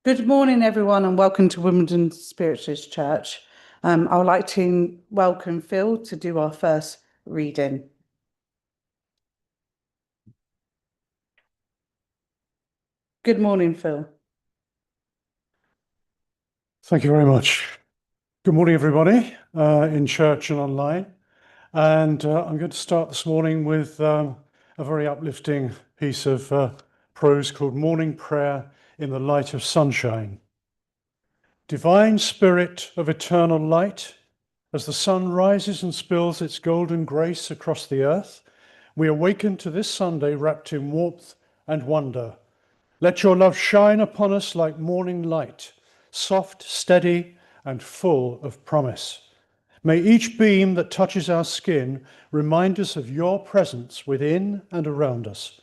Good morning, everyone, and welcome to Wimbledon Spiritualist Church. I would like to welcome Phil to do our first reading. Good morning, Phil. Thank you very much. Good morning, everybody, in church and online. And I'm going to start this morning with a very uplifting piece of prose called Morning Prayer in the Light of Sunshine. Divine Spirit of eternal light, as the sun rises and spills its golden grace across the earth, we awaken to this Sunday wrapped in warmth and wonder. Let your love shine upon us like morning light, soft, steady, and full of promise. May each beam that touches our skin remind us of your presence within and around us.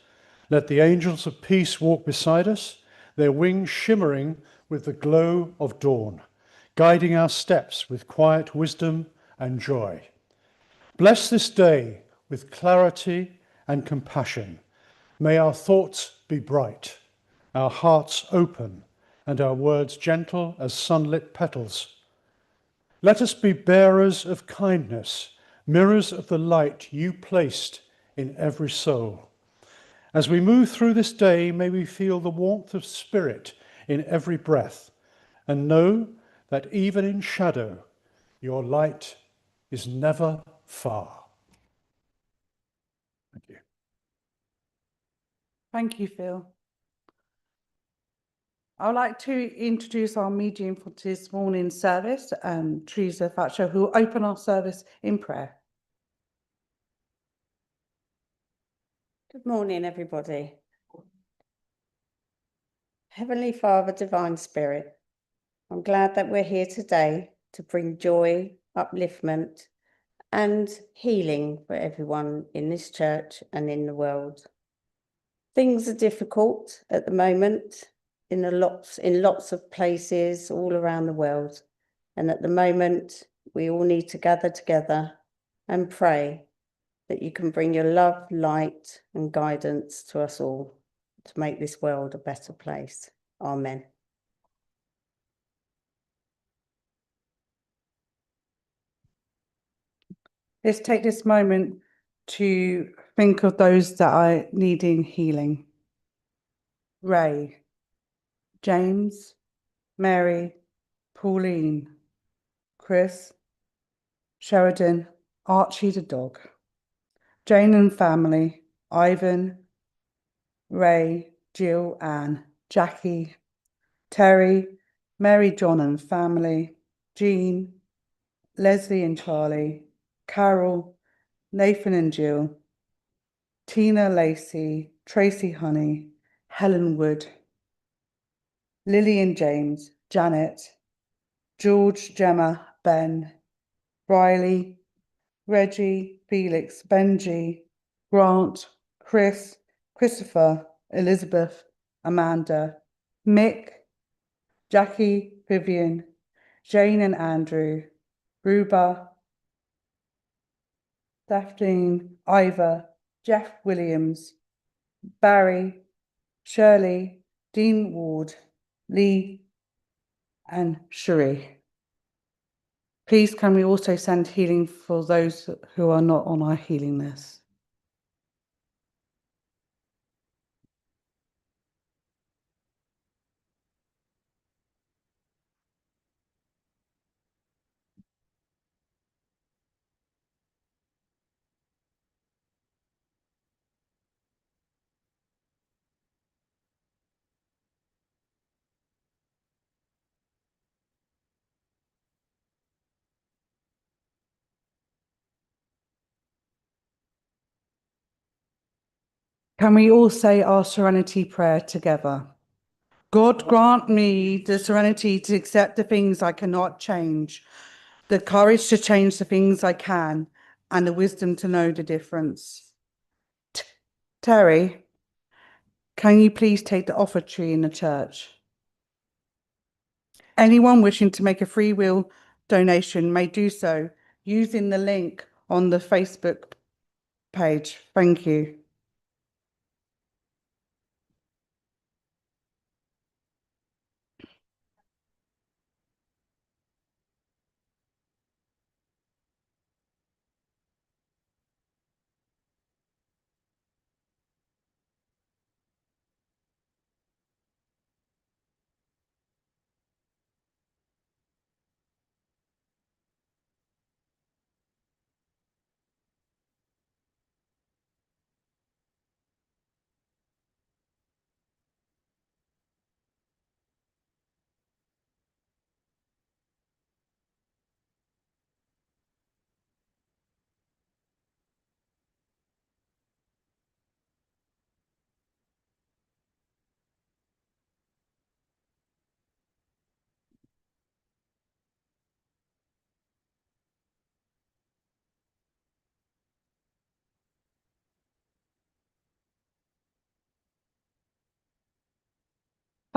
Let the angels of peace walk beside us, their wings shimmering with the glow of dawn, guiding our steps with quiet wisdom and joy. Bless this day with clarity and compassion. May our thoughts be bright, our hearts open, and our words gentle as sunlit petals. Let us be bearers of kindness, mirrors of the light you placed in every soul. As we move through this day, may we feel the warmth of spirit in every breath, and know that even in shadow, your light is never far. Thank you. Thank you, Phil. I would like to introduce our medium for this morning's service, Theresa, Thatcher, who will open our service in prayer. Good morning, everybody. Heavenly Father, Divine Spirit, I'm glad that we're here today to bring joy, upliftment, and healing for everyone in this church and in the world. Things are difficult at the moment in lots of places all around the world. And at the moment, we all need to gather together and pray that you can bring your love, light, and guidance to us all to make this world a better place. Amen. Let's take this moment to think of those that are needing healing. Ray, James, Mary, Pauline, Chris, Sheridan, Archie the dog, Jane and family, Ivan, Ray, Jill, Anne, Jackie, Terry, Mary, John and family, Jean, Leslie and Charlie, Carol, Nathan and Jill, Tina, Lacey, Tracy, Honey, Helen Wood, Lily and James, Janet, George, Gemma, Ben, Riley, Reggie, Felix, Benji, Grant, Chris, Christopher, Elizabeth, Amanda, Mick, Jackie, Vivian, Jane and Andrew, Ruba, Daphne, Ivor, Jeff Williams, Barry, Shirley, Dean Ward, Lee, and Sheree. Please can we also send healing for those who are not on our healing list? Can we all say our serenity prayer together? God grant me the serenity to accept the things I cannot change, the courage to change the things I can, and the wisdom to know the difference. Terry, can you please take the offertory in the church? Anyone wishing to make a free will donation may do so using the link on the Facebook page. Thank you.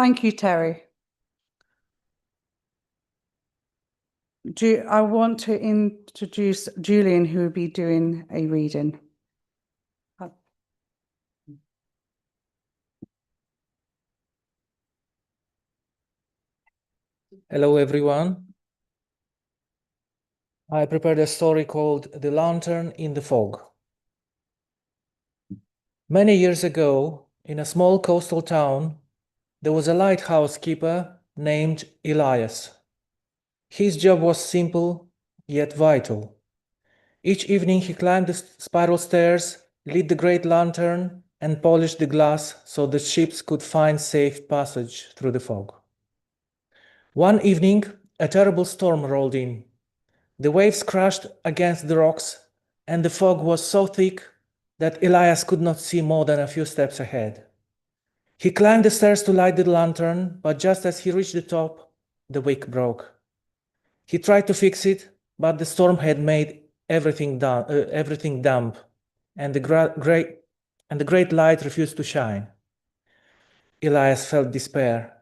Thank you, Terry. I want to introduce Julian, who will be doing a reading. Hello, everyone. I prepared a story called The Lantern in the Fog. Many years ago, in a small coastal town, there was a lighthouse keeper named Elias. His job was simple, yet vital. Each evening he climbed the spiral stairs, lit the great lantern, and polished the glass so the ships could find safe passage through the fog. One evening, a terrible storm rolled in. The waves crashed against the rocks, and the fog was so thick that Elias could not see more than a few steps ahead. He climbed the stairs to light the lantern, but just as he reached the top, the wick broke. He tried to fix it, but the storm had made everything damp, and the great light refused to shine. Elias felt despair.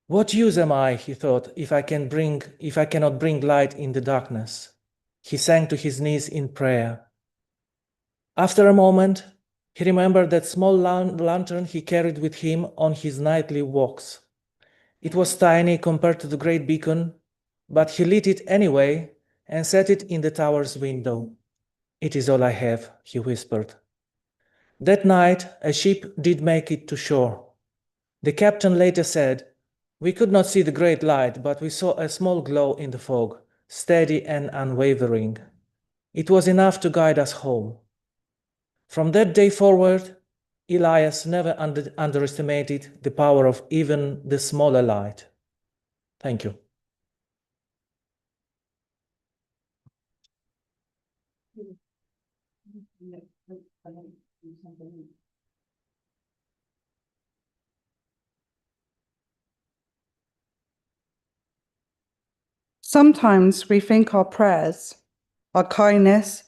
What use am I, he thought, if I cannot bring light in the darkness? He sank to his knees in prayer. After a moment, he remembered that small lantern he carried with him on his nightly walks. It was tiny compared to the great beacon, but he lit it anyway and set it in the tower's window. It is all I have, he whispered. That night, a ship did make it to shore. The captain later said, "We could not see the great light, but we saw a small glow in the fog, steady and unwavering. It was enough to guide us home." From that day forward, Elias never underestimated the power of even the smaller light. Thank you. Sometimes we think our prayers, our kindness,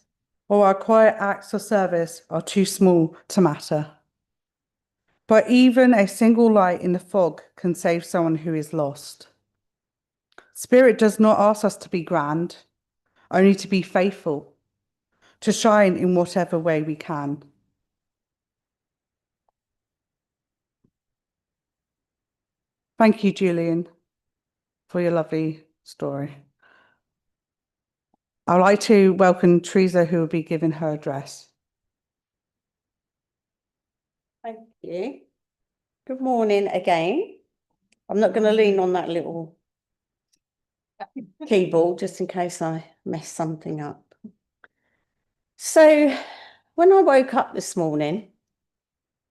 or our quiet acts of service are too small to matter. But even a single light in the fog can save someone who is lost. Spirit does not ask us to be grand, only to be faithful, to shine in whatever way we can. Thank you, Julian, for your lovely story. I'd like to welcome Theresa, who will be giving her address. Thank you. Good morning again. I'm not going to lean on that little keyboard just in case I mess something up. So when I woke up this morning,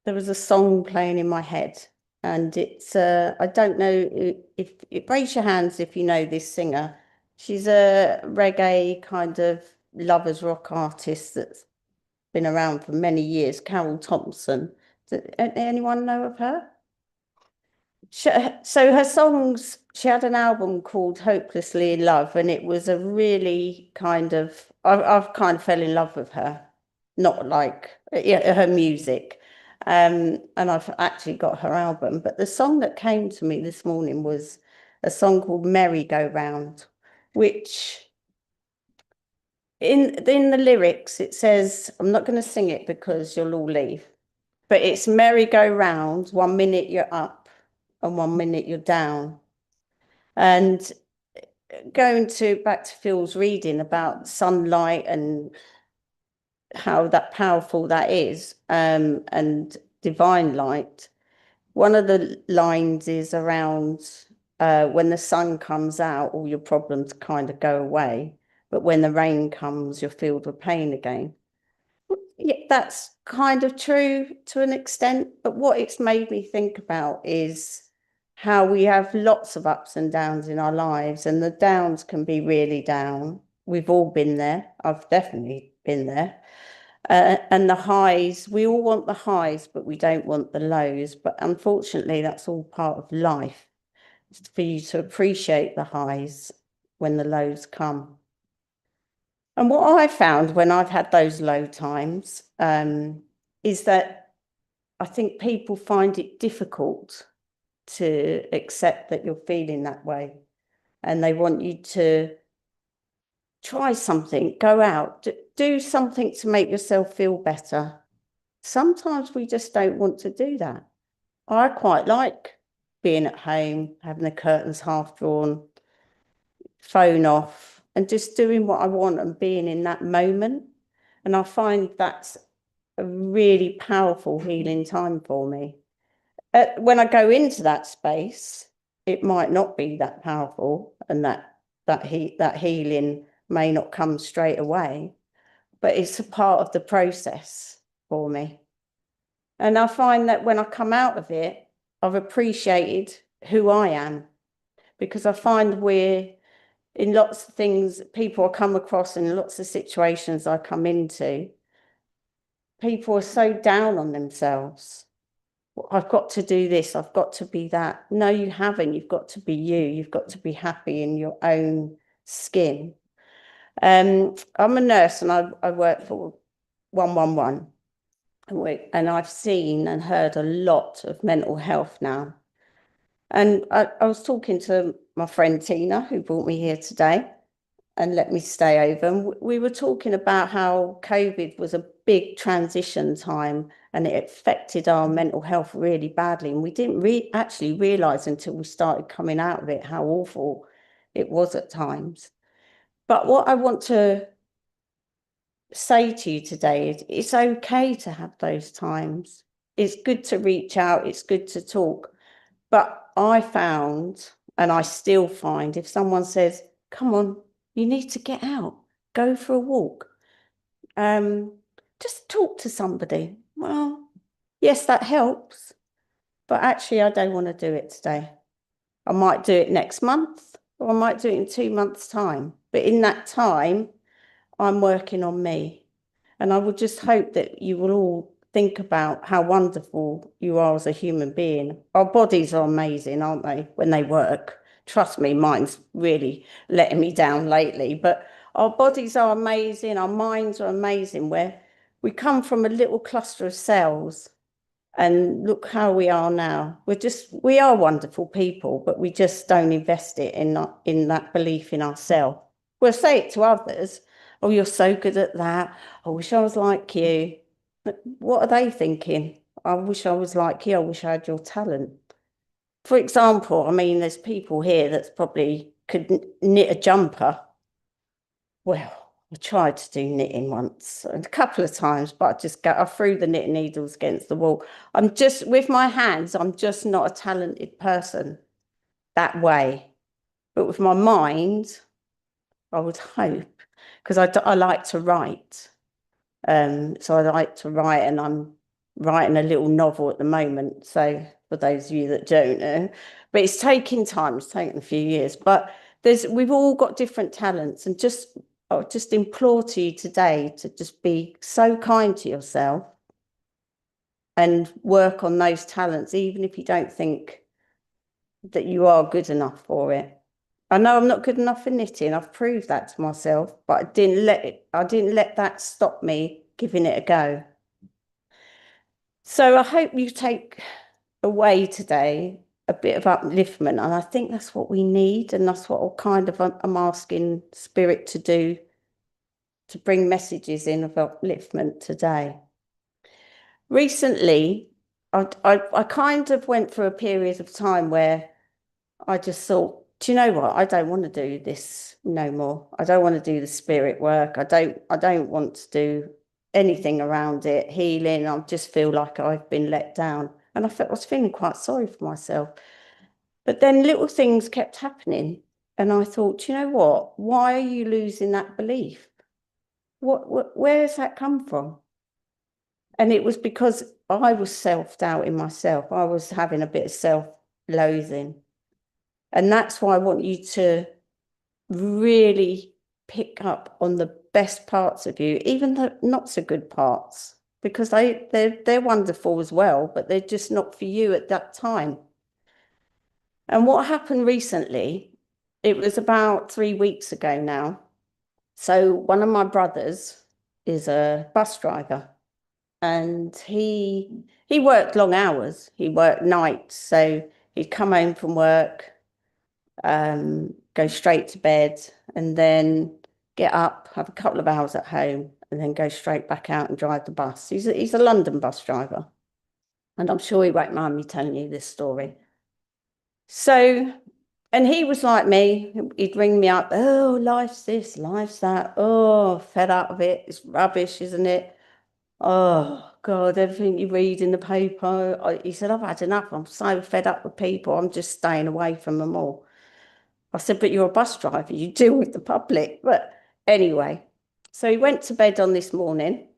there was a song playing in my head, and it's I don't know if raise your hands if you know this singer. She's a reggae kind of lovers rock artist that's been around for many years, Carol Thompson. Does anyone know of her? So her songs, she had an album called Hopelessly in Love, and it was a really kind of, I've kind of fell in love with her, not like her music. And I've actually got her album, but the song that came to me this morning was a song called Merry Go Round, which in the lyrics, it says, I'm not going to sing it because you'll all leave, but it's merry go round, 1 minute you're up and 1 minute you're down. And going back to Phil's reading about sunlight and how that powerful that is, and divine light, one of the lines is around when the sun comes out, all your problems kind of go away, but when the rain comes, you're filled with pain again. Yeah, that's kind of true to an extent, but what it's made me think about is how we have lots of ups and downs in our lives, and the downs can be really down. We've all been there. I've definitely been there. And the highs, we all want the highs, but we don't want the lows. But unfortunately, that's all part of life, for you to appreciate the highs when the lows come. And what I found when I've had those low times is that I think people find it difficult to accept that you're feeling that way. And they want you to try something, go out, do something to make yourself feel better. Sometimes we just don't want to do that. I quite like being at home, having the curtains half drawn, phone off, and just doing what I want and being in that moment. And I find that's a really powerful healing time for me. When I go into that space, it might not be that powerful, and that healing may not come straight away, but it's a part of the process for me. And I find that when I come out of it, I've appreciated who I am, because I find we're in lots of things, people I come across in lots of situations I come into, people are so down on themselves. I've got to do this, I've got to be that. No, you haven't. You've got to be you. You've got to be happy in your own skin. I'm a nurse and I work for 111. And I've seen and heard a lot of mental health now. And I was talking to my friend Tina, who brought me here today and let me stay over. And we were talking about how COVID was a big transition time and it affected our mental health really badly. And we didn't actually realise until we started coming out of it how awful it was at times. But what I want to say to you today is it's okay to have those times. It's good to reach out, it's good to talk. But I found, and I still find, if someone says, come on, you need to get out, go for a walk, just talk to somebody. Well, yes, that helps, but actually I don't want to do it today. I might do it next month, or I might do it in 2 months' time. But in that time, I'm working on me. And I would just hope that you will all think about how wonderful you are as a human being. Our bodies are amazing, aren't they, when they work? Trust me, mine's really letting me down lately. But our bodies are amazing, our minds are amazing, where we come from a little cluster of cells. And look how we are now. We are wonderful people, but we just don't invest it in that belief in ourselves. We'll say it to others. Oh, you're so good at that. I wish I was like you. But what are they thinking? I wish I was like you. I wish I had your talent. For example, I mean, there's people here that probably could knit a jumper. Well, I tried to do knitting once, a couple of times, but I threw the knitting needles against the wall. With my hands, I'm just not a talented person that way. But with my mind, I would hope, because I like to write. So I like to write, and I'm writing a little novel at the moment. So for those of you that don't know, but it's taking time, it's taken a few years, but we've all got different talents, and I just implore to you today to just be so kind to yourself and work on those talents, even if you don't think that you are good enough for it. I know I'm not good enough for knitting. I've proved that to myself, but I didn't let that stop me giving it a go. So I hope you take away today a bit of upliftment, and I think that's what we need, and that's what I'm asking Spirit to do, to bring messages in of upliftment today. Recently, I kind of went through a period of time where I just thought, do you know what? I don't want to do this no more. I don't want to do the spirit work. I don't want to do anything around it, healing. I just feel like I've been let down. And I was feeling quite sorry for myself. But then little things kept happening. And I thought, do you know what? Why are you losing that belief? Where has that come from? And it was because I was self-doubting myself. I was having a bit of self-loathing. And that's why I want you to really pick up on the best parts of you, even the not so good parts, because they're wonderful as well, but they're just not for you at that time. And what happened recently, it was about 3 weeks ago now. So one of my brothers is a bus driver, and he worked long hours. He worked nights, so He'd come home from work, go straight to bed, and then get up, have a couple of hours at home, and then go straight back out and drive the bus. He's a London bus driver, and I'm sure he won't mind me telling you this story. So, and he was like me. He'd ring me up. Oh, life's this, life's that. Oh, fed up of it. It's rubbish, isn't it? Oh God, everything you read in the paper. He said, I've had enough. I'm so fed up with people. I'm just staying away from them all. I said, but you're a bus driver. You deal with the public. But anyway, so he went to bed on this morning,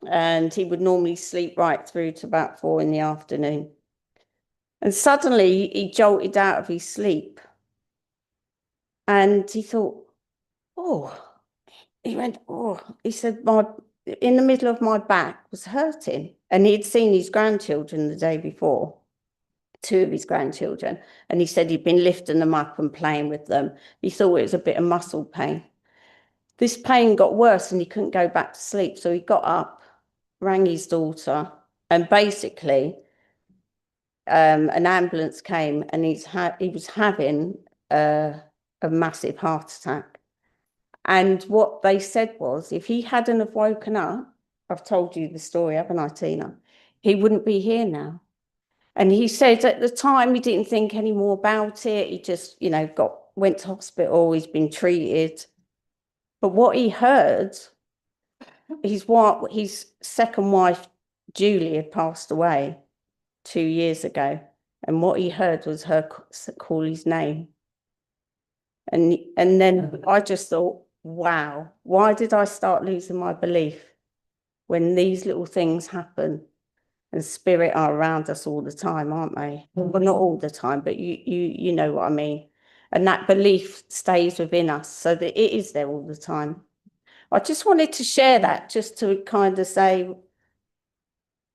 and he would normally sleep right through to about 4 in the afternoon. And suddenly he jolted out of his sleep, and he thought, oh, he went, oh, he said, in the middle of my back was hurting. And he'd seen his grandchildren the day before, 2 of his grandchildren. And he said he'd been lifting them up and playing with them. He thought it was a bit of muscle pain. This pain got worse and he couldn't go back to sleep. So he got up, rang his daughter, and basically an ambulance came, and he was having a massive heart attack. And what they said was, if he hadn't have woken up, I've told you the story, haven't I, Tina? He wouldn't be here now. And he said at the time he didn't think any more about it. He just, went to hospital. He's been treated. But what he heard, his second wife, Julie, had passed away 2 years ago. And what he heard was her call his name. And then I just thought, wow, why did I start losing my belief when these little things happen? And spirit are around us all the time, aren't they? Well, not all the time, but you know what I mean. And that belief stays within us, so that it is there all the time. I just wanted to share that, just to kind of say,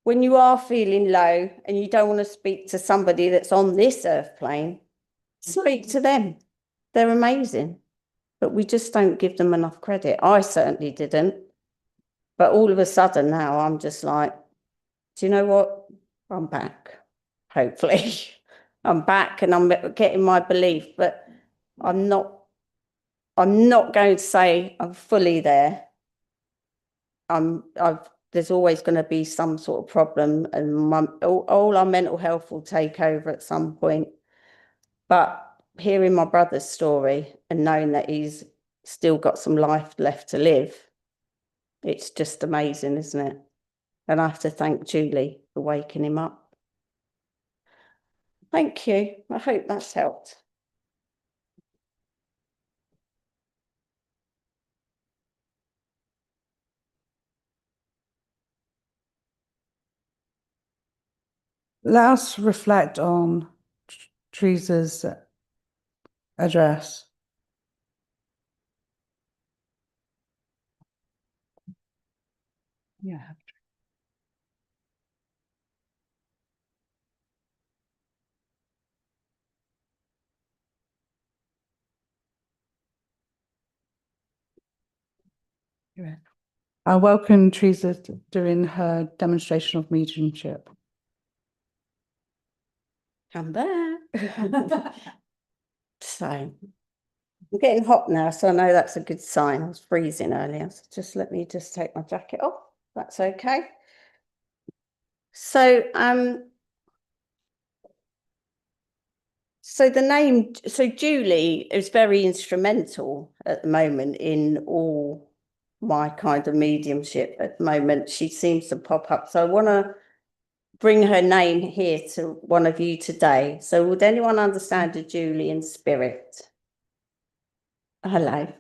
when you are feeling low and you don't want to speak to somebody that's on this earth plane, speak to them. They're amazing. But we just don't give them enough credit. I certainly didn't. But all of a sudden now I'm just like, do you know what? I'm back, hopefully. I'm back and I'm getting my belief, but I'm not going to say I'm fully there. There's always going to be some sort of problem, and all our mental health will take over at some point. But hearing my brother's story and knowing that he's still got some life left to live, it's just amazing, isn't it? And I have to thank Julie for waking him up. Thank you. I hope that's helped. Let us reflect on Theresa's address. Yeah. I welcome Theresa doing her demonstration of mediumship. Come back. So I'm getting hot now, so I know that's a good sign. I was freezing earlier. So just let me take my jacket off. That's okay. So Julie is very instrumental at the moment in all my kind of mediumship at the moment. She seems to pop up. So I want to bring her name here to one of you today. So would anyone understand a Julie in spirit? Hello.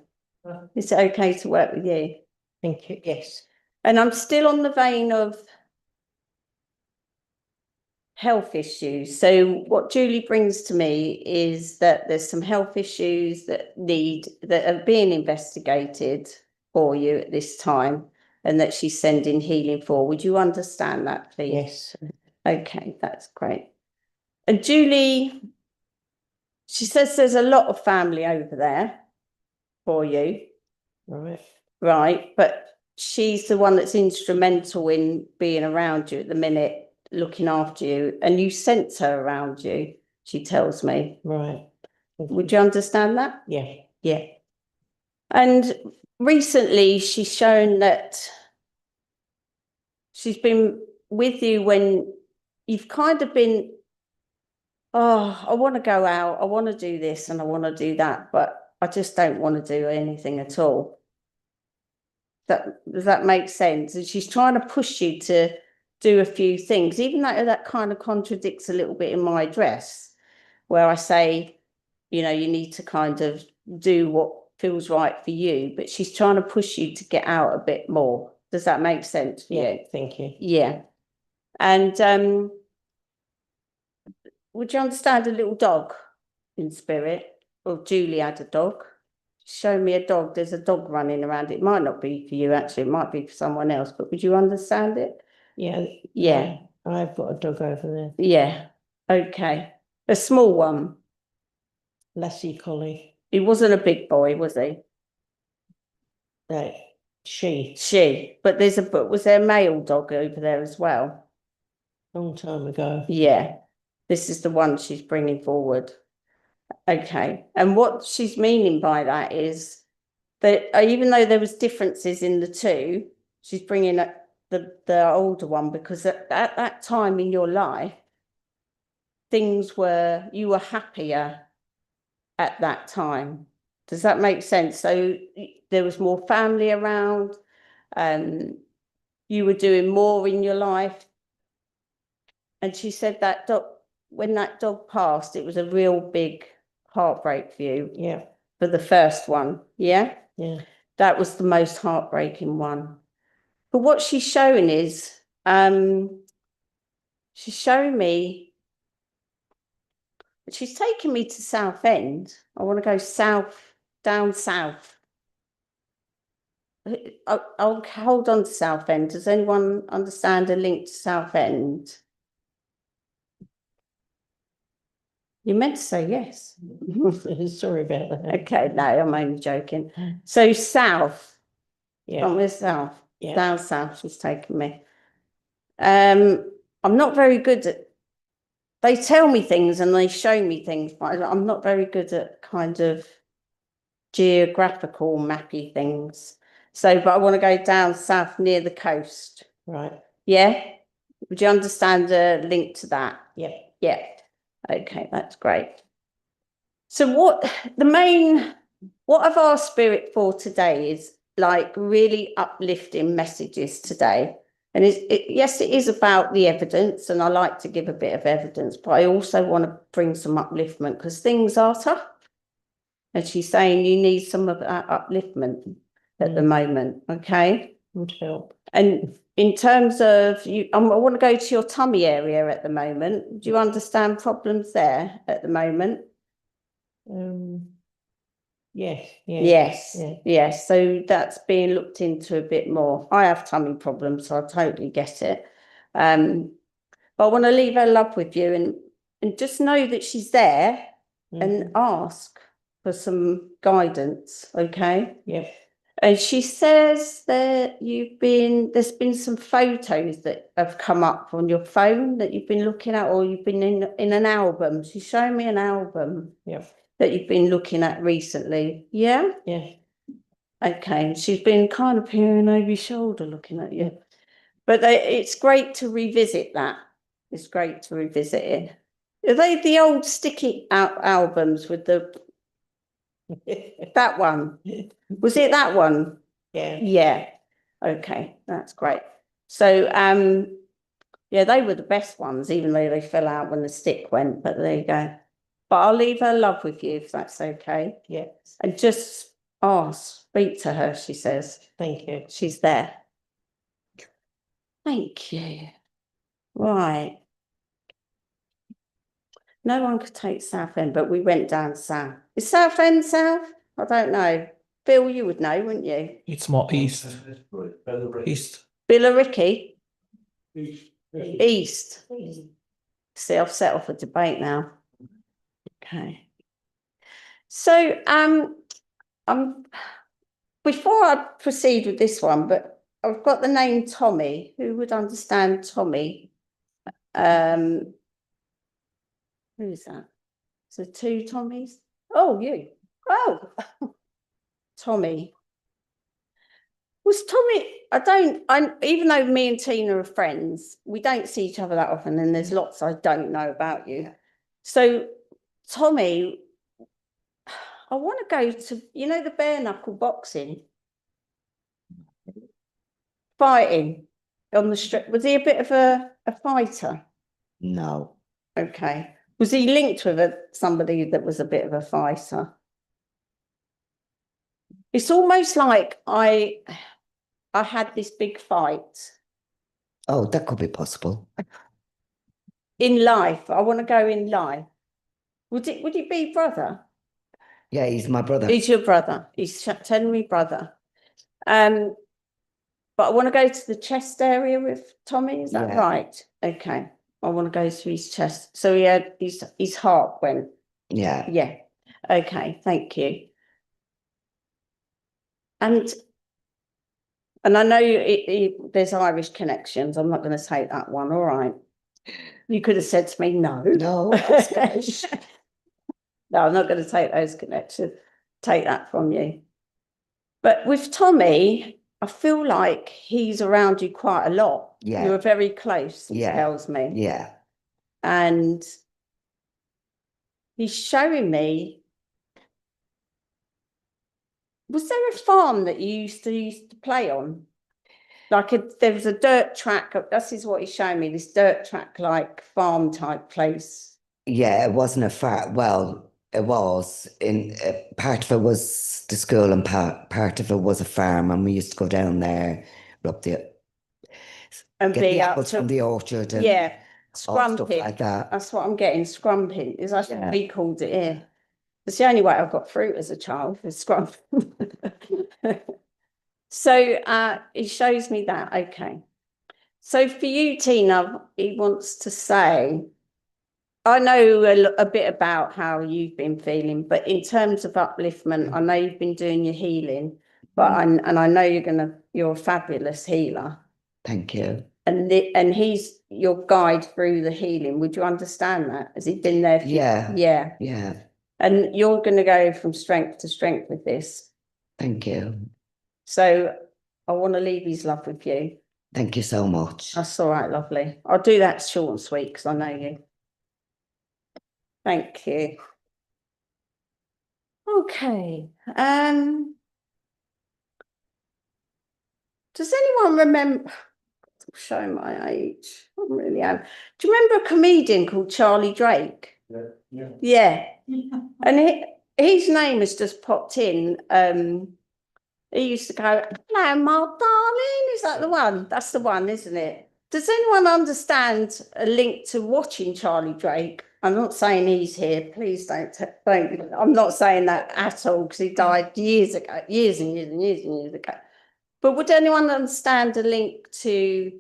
Is it okay to work with you? Thank you. Yes. And I'm still on the vein of health issues. So what Julie brings to me is that there's some health issues that are being investigated for you at this time, and that she's sending healing for. Would you understand that, please? Yes. Okay, that's great. And Julie, she says there's a lot of family over there for you. Right. Right, but she's the one that's instrumental in being around you at the minute, looking after you, and you sense her around you. she tells me. Right. Would you understand that? Yeah. Yeah. And recently she's shown that she's been with you when you've kind of been, oh, I want to go out, I want to do this and I want to do that, but I just don't want to do anything at all. Does that make sense? And she's trying to push you to do a few things, even though that kind of contradicts a little bit in my address, where I say, you know, you need to kind of do what feels right for you, but she's trying to push you to get out a bit more. Does that make sense for Yeah. you? Thank you. Yeah. And would you understand a little dog in spirit? Well, Julie had a dog. Show me a dog. There's a dog running around. It might not be for you, actually. It might be for someone else, but would you understand it? Yeah. Yeah. I've got a dog over there. Yeah. Okay. A small one. Lassie Collie. He wasn't a big boy, was he? Right. She. But was there a male dog over there as well? Long time ago. Yeah. This is the one she's bringing forward. Okay. And what she's meaning by that is that even though there was differences in the two, she's bringing up the older one because at that time in your life, you were happier at that time. Does that make sense? So there was more family around, you were doing more in your life. And she said that when that dog passed, it was a real big heartbreak for you. Yeah. For the first one, yeah? Yeah. That was the most heartbreaking one. But what she's showing is, she's showing me, she's taking me to Southend. I want to go down south. I'll hold on to Southend. Does anyone understand a link to Southend? You meant to say yes. Sorry about that. Okay, no, I'm only joking. So south. Yeah. From the south. Yeah. Down south, she's taking me. I'm not very good at, they tell me things and they show me things, but I'm not very good at kind of geographical mappy things. So, but I want to go down south near the coast. Right. Yeah? Would you understand a link to that? Yeah. Yeah. Okay, that's great. So what I've asked Spirit for today is like really uplifting messages today. And yes, it is about the evidence, and I like to give a bit of evidence, but I also want to bring some upliftment because things are tough. And she's saying you need some of that upliftment at the moment, okay? Would help. And in terms of you, I want to go to your tummy area at the moment. Do you understand problems there at the moment? Yes. Yeah. Yes. Yeah. Yes. So that's being looked into a bit more. I have tummy problems, so I totally get it. But I want to leave her love with you and just know that she's there and ask for some guidance, okay? Yep. And she says that there's been some photos that have come up on your phone that you've been looking at, or you've been in an album. She's showing me an album. Yep. That you've been looking at recently. Yeah? Yeah. Okay. And she's been kind of peering over your shoulder looking at you. But it's great to revisit that. It's great to revisit it. Are they the old sticky albums with that one? Was it that one? Yeah. Yeah. Okay, that's great. So yeah, they were the best ones, even though they fell out when the stick went, but there you go. But I'll leave her love with you if that's okay. Yes. And just speak to her, she says. Thank you. She's there. Thank you. Right. No one could take Southend, but we went down south. Is Southend south? I don't know. Bill, you would know, wouldn't you? It's more east. East. Billericay? East. See, I've set off a debate now. Okay. So, before I proceed with this one, but I've got the name Tommy. Who would understand Tommy? Who is that? So 2 Tommies. Oh, you. Oh, Tommy. Was Tommy, even though me and Tina are friends, we don't see each other that often, and there's lots I don't know about you. So, Tommy, I want to go to, the bare knuckle boxing, fighting on the street. Was he a bit of a fighter? No. Okay. Was he linked with somebody that was a bit of a fighter? It's almost like I had this big fight Oh, that could be possible. in life. I want to go in life. Would it be brother? Yeah, he's my brother. He's your brother. He's telling me brother. But I want to go to the chest area with Tommy. Is that Yeah. right? Okay. I want to go to his chest. So he had his heart went. Yeah. Yeah. Okay. Thank you. And I know there's Irish connections. I'm not going to take that one. All right. You could have said to me, no. No, that's good. No, I'm not going to take those connections. Take that from you. But with Tommy, I feel like he's around you quite a lot. Yeah. You're very close, he Yeah. tells me. Yeah. And he's showing me. Was there a farm that you used to play on? Like there was a dirt track. This is what he's showing me, this dirt track, like farm type place. Yeah, it wasn't a farm. Well, it was. Part of it was the school and part of it was a farm, and we used to go down there, up the And get be the up apples to, from the orchard and yeah, all stuff scrumping. like that. That's what I'm getting, scrumping. Is that what Yeah. we called it here? It's the only way I've got fruit as a child, is scrumping. So he shows me that. Okay. So for you, Tina, he wants to say, I know a bit about how you've been feeling, but in terms of upliftment, I know you've been doing your healing, but I know you're a fabulous healer. Thank you. And he's your guide through the healing. Would you understand that? Has he been there? Yeah. Yeah. Yeah. And you're going to go from strength to strength with this. Thank you. So I want to leave his love with you. Thank you so much. That's all right, lovely. I'll do that short and sweet because I know you. Thank you. Okay. Does anyone remember? I'm showing my age. I really am. Do you remember a comedian called Charlie Drake? Yeah. Yeah. And his name has just popped in. He used to go, "Hello, my darling." Is that the one? That's the one, isn't it? Does anyone understand a link to watching Charlie Drake? I'm not saying he's here. Please don't. I'm not saying that at all because he died years ago, years and years and years and years ago. But would anyone understand a link to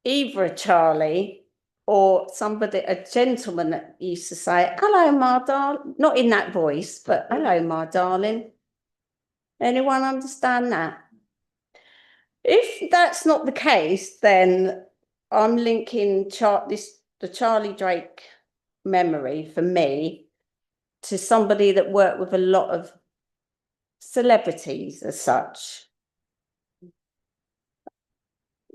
either a Charlie or somebody, a gentleman that used to say, "Hello, my darling," not in that voice, but "Hello, my darling"? Anyone understand that? If that's not the case, then I'm linking the Charlie Drake memory for me to somebody that worked with a lot of celebrities as such.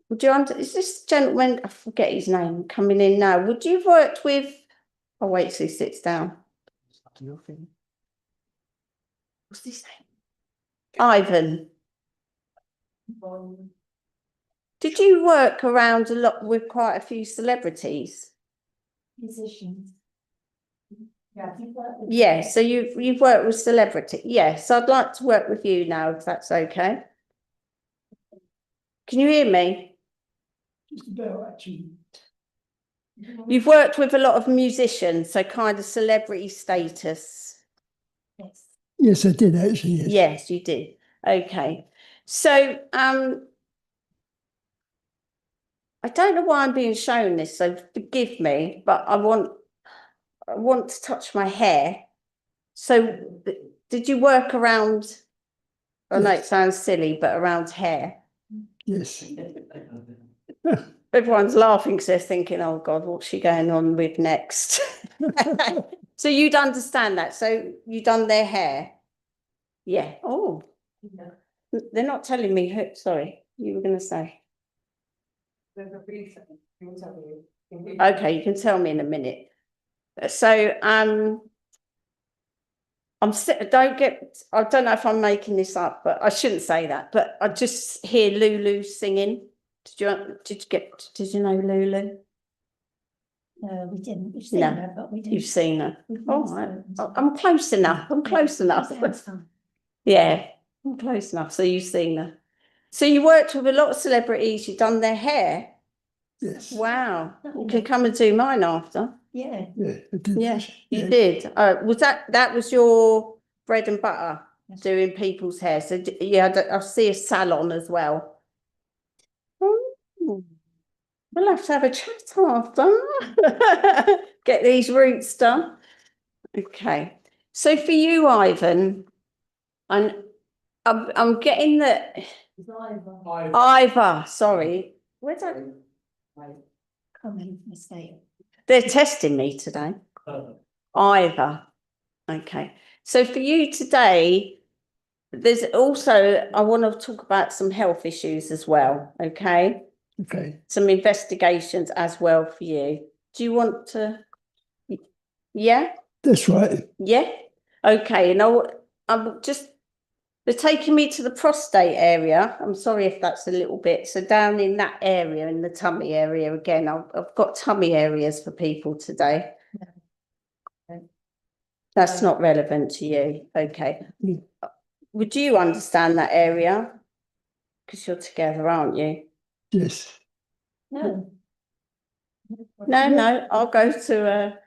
Would you is this gentleman, I forget his name, coming in now? Would you have worked with, oh wait till he sits down. What's his name? Ivan. Did you work around a lot with quite a few celebrities? Musicians. Yeah, so you've worked with celebrity. Yes, I'd like to work with you now, if that's okay. Can you hear me? Just about actually. You've worked with a lot of musicians, so kind of celebrity status. Yes. Yes, I did actually. Yes. Yes, you did. Okay. So I don't know why I'm being shown this, so forgive me, but I want to touch my hair. So did you work around, I know it sounds silly, but around hair? Yes. Everyone's laughing because they're thinking, oh God, what's she going on with next? So you'd understand that. So you done their hair? Yeah. Oh, they're not telling me who, sorry, you were going to say. Okay, you can tell me in a minute. So, I don't know if I'm making this up, but I shouldn't say that, but I just hear Lulu singing. Did you know Lulu? No, we didn't. We've No, seen her, but we didn't. You've seen her. We've All not right. spoken to her. I'm close enough. I'm close enough. Yeah, I'm close enough. So you've seen her. So you worked with a lot of celebrities. You've done their hair. Yes. Wow. You Oh, could come and do mine after. Yeah. Yeah, I did. Yeah, you Yeah. did. Was that was your bread and butter, doing people's hair? So yeah, I see a salon as well. Oh, we'll have to have a chat after. Get these roots done. Okay. So for you, Ivan, and I'm getting the Ivor, sorry. Where's that? Common mistake. They're testing me today. Ivor. Okay. So for you today, there's also, I want to talk about some health issues as well. Okay. Okay. Some investigations as well for you. Do you want to? Yeah. That's right. Yeah. Okay. And I'm just, they're taking me to the prostate area. I'm sorry if that's a little bit. So down in that area, in the tummy area again, I've got tummy areas for people today. That's not relevant to you. Okay. Mm. Would you understand that area? Because you're together, aren't you? Yes. No. No, I'll go to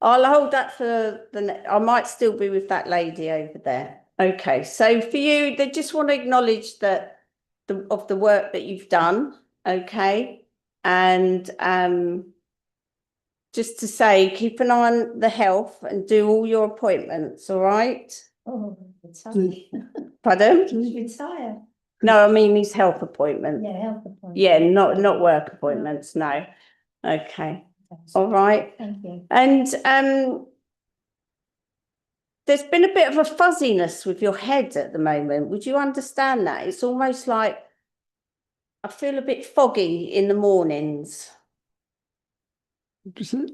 I'll hold that for I might still be with that lady over there. Okay, so for you, they just want to acknowledge that of the work that you've done, okay? And just to say, keep an eye on the health and do all your appointments, all right? Oh, Pardon? retire. No, I mean his health appointment. Yeah, health appointment. Yeah, not work appointments, no. Okay, all right. Thank you. And there's been a bit of a fuzziness with your head at the moment. Would you understand that? It's almost like I feel a bit foggy in the mornings. Was it?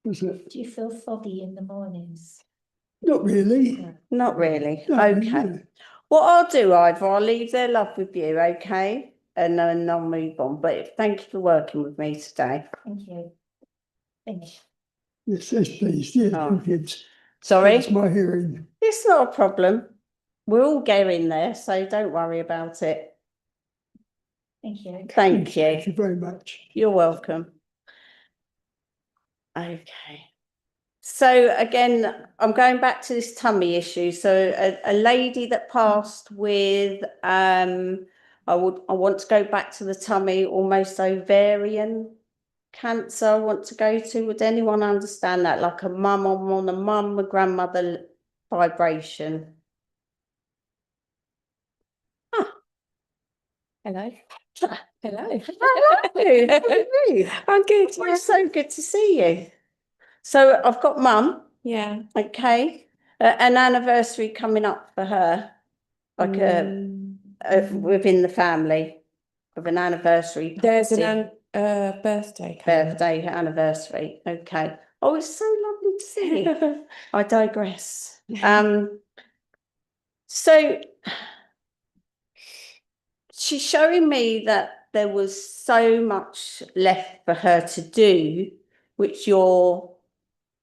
Was it? Do you feel foggy in the mornings? Not really. Not really. No, Okay. no. What I'll do, Ivor, I'll leave their love with you, okay? And then I'll move on. But thank you for working with me today. Thank you. Finish. Yes, yes, please. Yeah, Oh. thank you. Sorry? It's my hearing. It's not a problem. We're all getting there, so don't worry about it. Thank you. Thank you. Thank you very much. You're welcome. Okay. So again, I'm going back to this tummy issue. So a lady that passed with I want to go back to the tummy, almost ovarian cancer I want to go to. Would anyone understand that? Like a mum, I want a mum, a grandmother vibration. Hello. Hello. Hello. I'm good. Well, it's so good to see you. So I've got mum. Yeah. Okay. An anniversary coming up for her, like within the family of an anniversary. There's party. an birthday coming up. Birthday anniversary. Okay. Oh, it's so lovely to see you. I digress. So she's showing me that there was so much left for her to do, which you're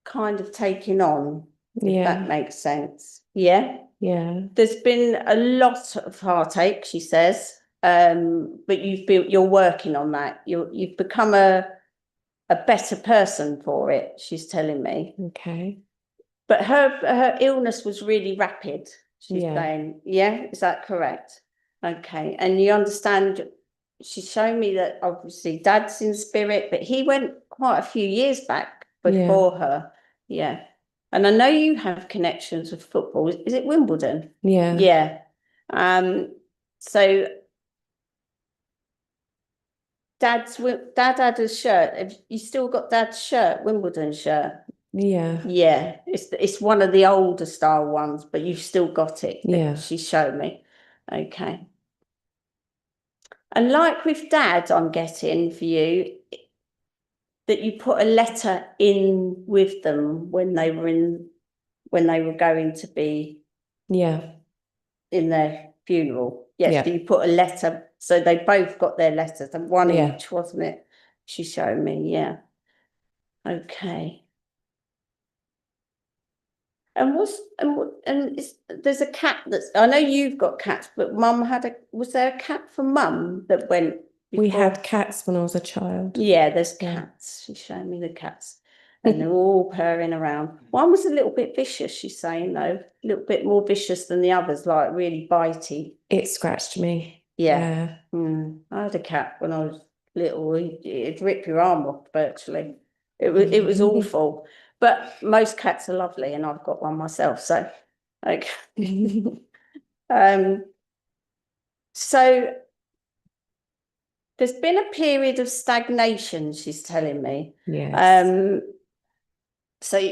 kind of taking on, if that makes sense. Yeah. Yeah. There's been a lot of heartache, she says, but you're working on that. You've become a better person for it, she's telling me. Okay. But her illness was really rapid, she's Yeah. saying. Yeah, is that correct? Okay. And you understand, she's showing me that obviously Dad's in spirit, but he went quite a few years back before her. Yeah. And I know you have connections with football. Is it Wimbledon? Yeah. Yeah. So Dad had a shirt. Have you still got Dad's shirt, Wimbledon shirt? Yeah. Yeah, it's one of the older style ones, but you've still got it. Yeah. She showed me. Okay. And like with Dad, I'm getting for you that you put a letter in with them when they were going to be Yeah. in their funeral. Yes, Yeah. so you put a letter, so they both got their letters, and one Yeah. each, wasn't it? She showed me, yeah. Okay. There's a cat that's, I know you've got cats, but Mum was there a cat for Mum that went We before? had cats when I was a child. Yeah, there's Yeah. cats. She showed me the cats. And they're all purring around. One was a little bit vicious, she's saying, though. A little bit more vicious than the others, like really bitey. It scratched me. Yeah. I had a cat when I was little. It'd rip your arm off virtually. It was awful. But most cats are lovely, and I've got one myself. So, okay. So there's been a period of stagnation, she's telling me. Yes. So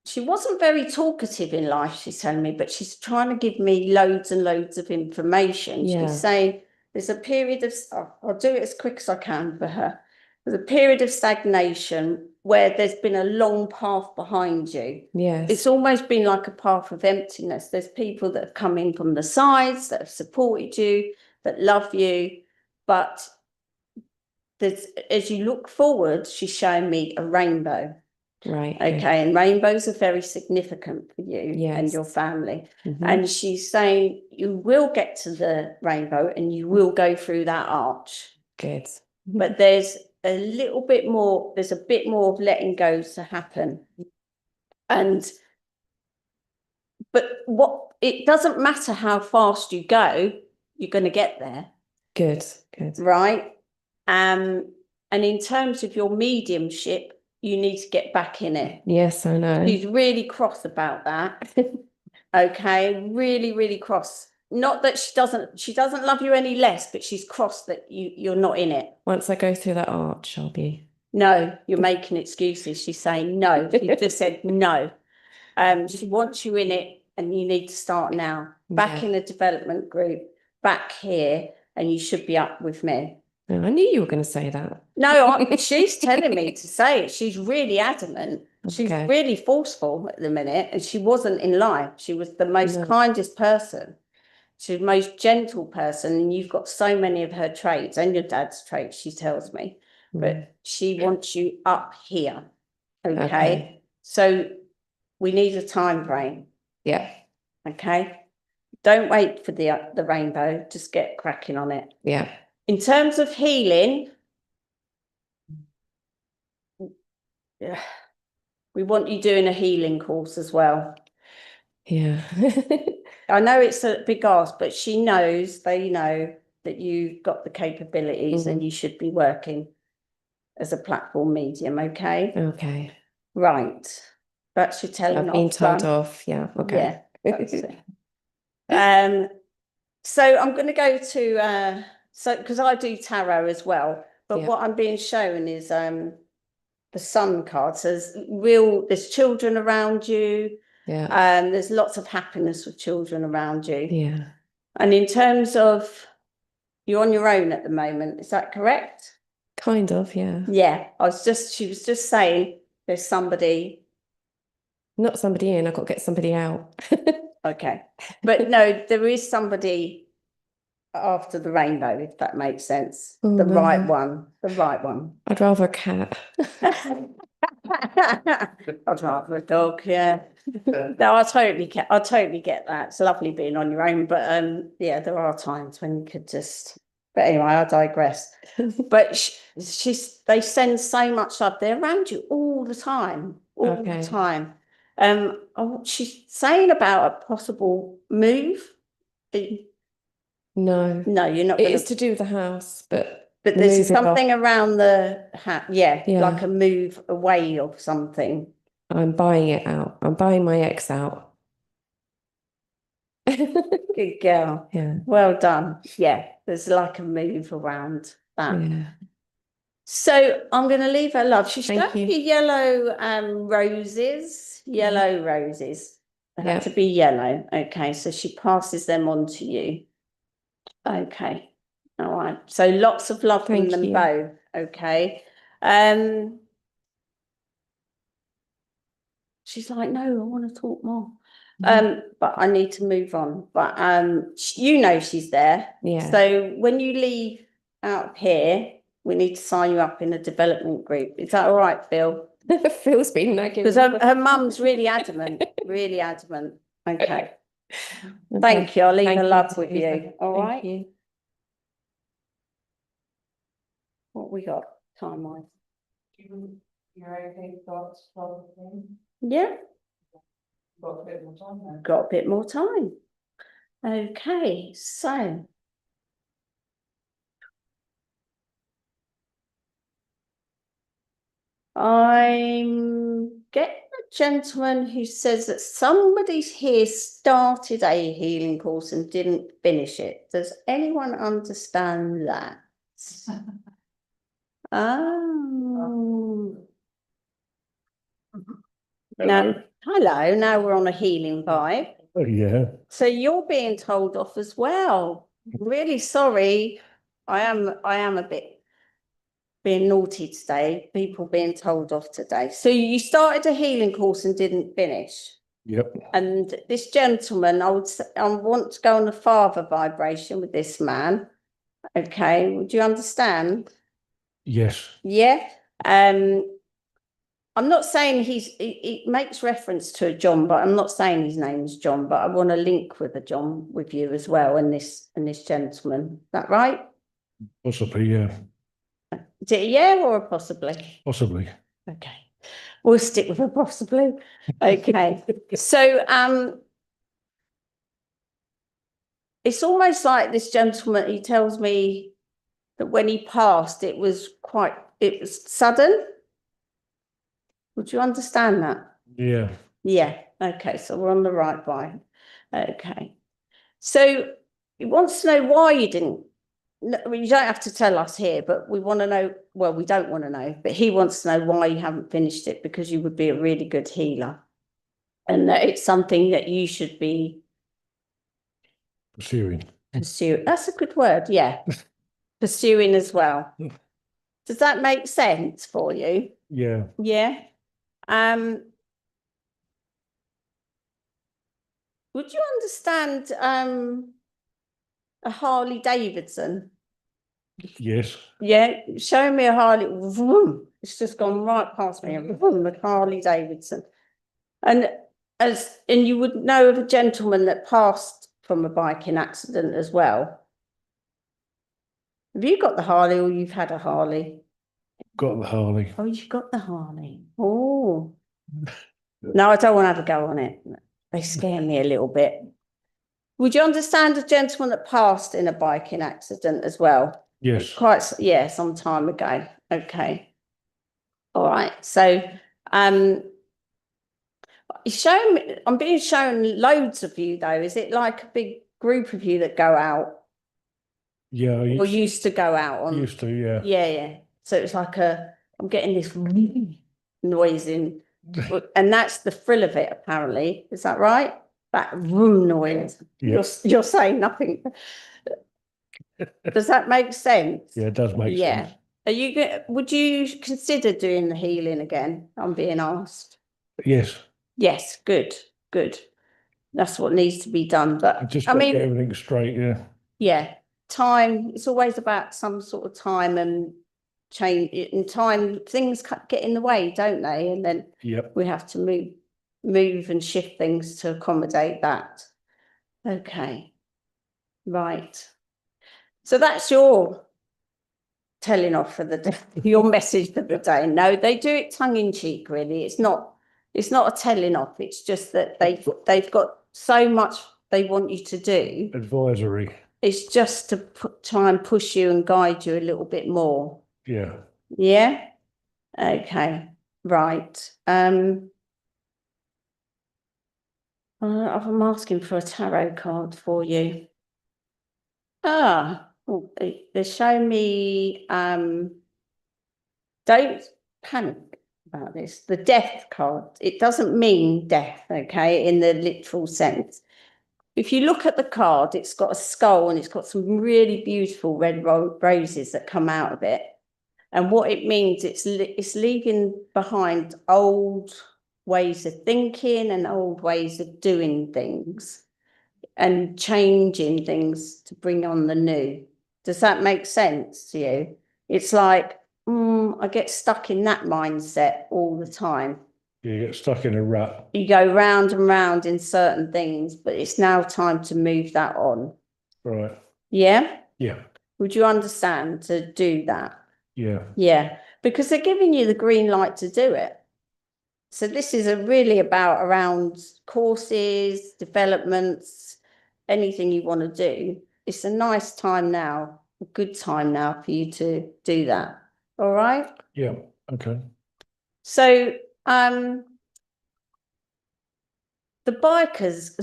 she wasn't very talkative in life, she's telling me, but she's trying to give me loads and loads of information. Yeah. She's saying there's a period of, I'll do it as quick as I can for her. There's a period of stagnation where there's been a long path behind you. Yes. It's almost been like a path of emptiness. There's people that have come in from the sides, that have supported you, that love you, but there's, as you look forward, she's showing me a rainbow. Right. Okay, and rainbows are very significant for you and Yes. your family. Mhm. And she's saying you will get to the rainbow and you will go through that arch. Good. But there's a little bit more, there's a bit more of letting go to happen. But it doesn't matter how fast you go, you're going to get there. Good. Good. Right? And in terms of your mediumship, you need to get back in it. Yes, I know. She's really cross about that. Okay, really, really cross. Not that she doesn't love you any less, but she's cross that you're not in it. Once I go through that arch, I'll be. No, you're making excuses. She's saying no. She just said no. She wants you in it, and you need to start now. Back Yeah. in the development group, back here, and you should be up with me. Oh, I knew you were going to say that. No, she's telling me to say it. She's really adamant. She's Okay. really forceful at the minute, and she wasn't in life. She was the most No. kindest person. She's the most gentle person, and you've got so many of her traits and your dad's traits, she tells me. But she wants you up here. Okay. So we need a time frame. Yeah. Okay. Don't wait for the rainbow. Just get cracking on it. Yeah. In terms of healing, yeah, we want you doing a healing course as well. Yeah. I know it's a big ask, but they know that you've got the capabilities and you should be working as a platform medium, okay? Okay. Right. That's your telling I've been off told done. off. Yeah. Okay. Yeah, that's it. So I'm going to go to, because I do tarot as well, but Yeah. what I'm being shown is the sun card says there's children around you. Yeah. There's lots of happiness with children around you. Yeah. And in terms of you're on your own at the moment, is that correct? Kind of. Yeah. Yeah. She was just saying there's somebody. Not somebody in. I've got to get somebody out. Okay. But no, there is somebody after the rainbow, if that makes sense. Oh, The no. right one. The right one. I'd rather a cat. I'd rather a dog, yeah. No, I totally get that. It's lovely being on your own, but yeah, there are times when you could just. But anyway, I digress. But they send so much love. They're around you all the time, all the time. She's saying about a possible move. No. No, you're not. It is to do with the house, but there's moving something off. around the Yeah. like a move away of something. I'm buying it out. I'm buying my ex out. Good girl. Yeah. Well done. Yeah, there's like a move around that. Yeah. So I'm going to leave her love. She's Thank got you. yellow roses, yellow roses. They have Yeah. to be yellow. Okay, so she passes them on to you. Okay, all right. So lots of love from Thank them you. both. Okay. She's like, no, I want to talk more. But I need to move on. But you know she's there. Yeah. So when you leave out of here, we need to sign you up in a development group. Is that all right, Phil? Phil's been nagging. Because her mum's really adamant, really adamant. Okay. Okay. Thank you. I'll leave Thank her you, love with Theresa. you. All Thank right. you. What we got time wise? You're okay, got something? Yeah, Got a bit more time then. got a bit more time. Okay, so. I'm getting a gentleman who says that somebody here started a healing course and didn't finish it. Does anyone understand that? Oh. Now, hello, now we're on a healing vibe. Oh, yeah. So you're being told off as well. Really sorry. I am a bit being naughty today, people being told off today. So you started a healing course and didn't finish. Yep. And this gentleman, I want to go on a father vibration with this man. Okay, would you understand? Yes. Yeah. I'm not saying he makes reference to a John, but I'm not saying his name is John, but I want to link with a John with you as well, and this gentleman. Is that right? Possibly, yeah. Is it a yeah or a possibly? Possibly. Okay. We'll stick with a possibly. Okay. So it's almost like this gentleman, he tells me that when he passed, it was sudden. Would you understand that? Yeah. Yeah. Okay. So we're on the right vibe. Okay. So he wants to know why you didn't. No, you don't have to tell us here, but we want to know. Well, we don't want to know, but he wants to know why you haven't finished it, because you would be a really good healer, and that it's something that you should be Pursuing. pursuing. That's a good word. Yeah. Pursuing as well. Does that make sense for you? Yeah. Yeah. Would you understand a Harley Davidson? Yes. Yeah, show me a Harley. Vroom. It's just gone right past me. Vroom, a Harley Davidson. And you would know of a gentleman that passed from a biking accident as well. Have you got the Harley, or you've had a Harley? Got the Harley. Oh, you've got the Harley. Oh. No, I don't want to have a go on it. They scare me a little bit. Would you understand a gentleman that passed in a biking accident as well? Yes. Yeah, some time ago. Okay. All right. So I'm being shown loads of you though. Is it like a big group of you that go out? Yeah. Or used to go out on? Used to, yeah. Yeah. So it's like I'm getting this noise in, and that's the thrill of it, apparently. Is that right? That room noise. Yep. You're saying nothing. Does that make sense? Yeah, it does make sense. Would you consider doing the healing again? I'm being asked. Yes. Yes, good. That's what needs to be done. But Just I got to mean, get everything straight, yeah. yeah, time, it's always about some sort of time and change in time. Things get in the way, don't they? And then Yep. we have to move and shift things to accommodate that. Okay. Right. So that's your telling off for the day, your message for the day. No, they do it tongue in cheek, really. It's not a telling off. It's just that they've got so much they want you to do. Advisory. It's just to try and push you and guide you a little bit more. Yeah. Yeah. Okay. Right. I'm asking for a tarot card for you. They're showing me don't panic about this. The death card, it doesn't mean death, okay, in the literal sense. If you look at the card, it's got a skull and it's got some really beautiful red roses that come out of it. And what it means, it's leaving behind old ways of thinking and old ways of doing things and changing things to bring on the new. Does that make sense to you? It's like, I get stuck in that mindset all the time. You get stuck in a rut. You go round and round in certain things, but it's now time to move that on. Right. Yeah? Yeah. Would you understand to do that? Yeah. Yeah, because they're giving you the green light to do it. So this is really about around courses, developments, anything you want to do. It's a nice time now, a good time now for you to do that. All right? Yeah. Okay. So the bikers,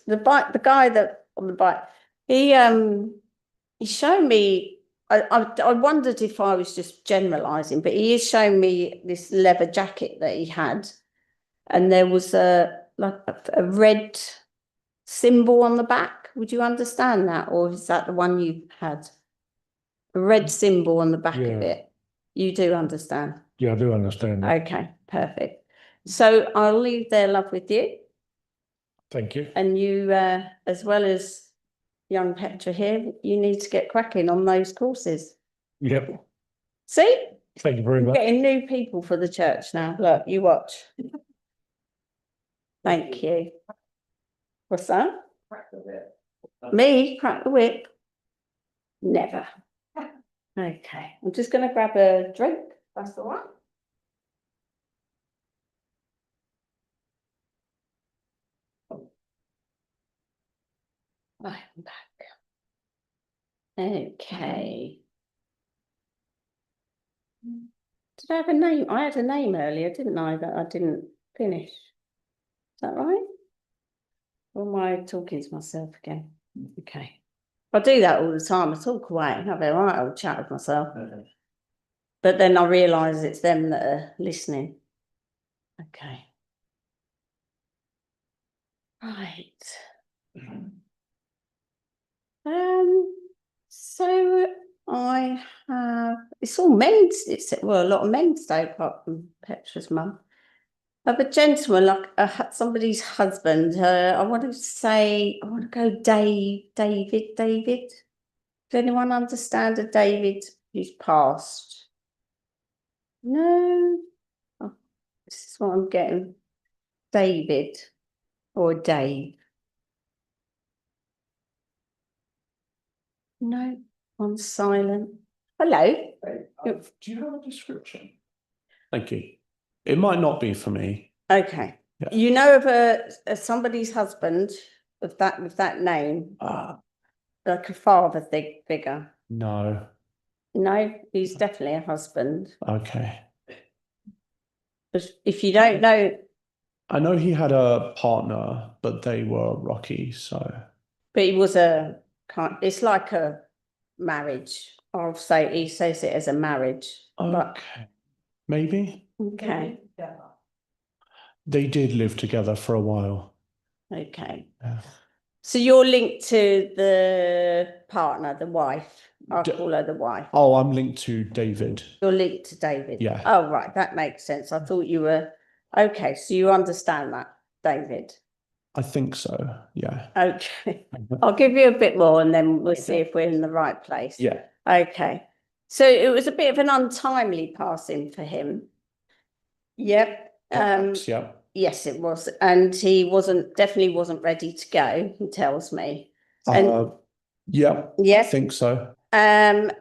the guy that on the bike, he showed me. I wondered if I was just generalising, but he is showing me this leather jacket that he had, and there was a red symbol on the back. Would you understand that, or is that the one you had? A red symbol on the back of Yeah. it. You do understand? Yeah, I do understand that. Okay, perfect. So I'll leave their love with you, Thank you. and you, as well as young Petra here, you need to get cracking on those courses. Yep. See? Thank you very We're much. getting new people for the church now. Look, you watch. Thank you. What's that? Me? Crack the whip? Never. Okay, I'm just going to grab a drink. That's all right. Right, I'm back. Okay. Did I have a name? I had a name earlier, didn't I, that I didn't finish? Is that right? Or am I talking to myself again? Okay. I do that all the time. I talk away and have a right old chat with myself. But then I realise it's them that are listening. Okay. Right. So I have, it's all men's, it's well, a lot of men's day apart from Petra's mum. I have a gentleman, like somebody's husband. I want to go David. Does anyone understand a David who's passed? No? Oh, this is what I'm getting. David or Dave. No, I'm silent. Hello. Do you have a description? Thank you. It might not be for me. Okay. Yeah. You know of a somebody's husband with that name, like a father figure? No. No, he's definitely a husband. Okay. But if you don't know, I know he had a partner, but they were rocky, so. but he was it's like a marriage. I'll say he says it as a marriage. But Okay. Maybe. okay. They did live together for a while. Okay. Yeah. So you're linked to the partner, the wife. I'll D- call her the wife. Oh, I'm linked to David. You're linked to David. Yeah. Oh, right. That makes sense. I thought you were. Okay. So you understand that, David? I think so. Yeah. Okay. I'll give you a bit more and then we'll see if we're in the right place. Yeah. Okay. So it was a bit of an untimely passing for him. Yep. Perhaps, yeah. Yes, it was. And he definitely wasn't ready to go, he tells me. And Yeah. yeah. I think so. And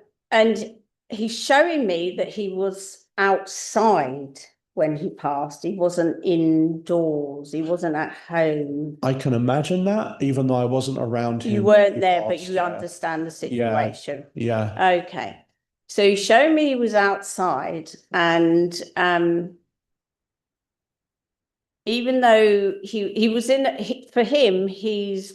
he's showing me that he was outside when he passed. He wasn't indoors. He wasn't at home. I can imagine that, even though I wasn't around him. You weren't when he there, but passed, you yeah. understand the situation. Yeah. Okay. So he showed me he was outside, and even though he was for him, he's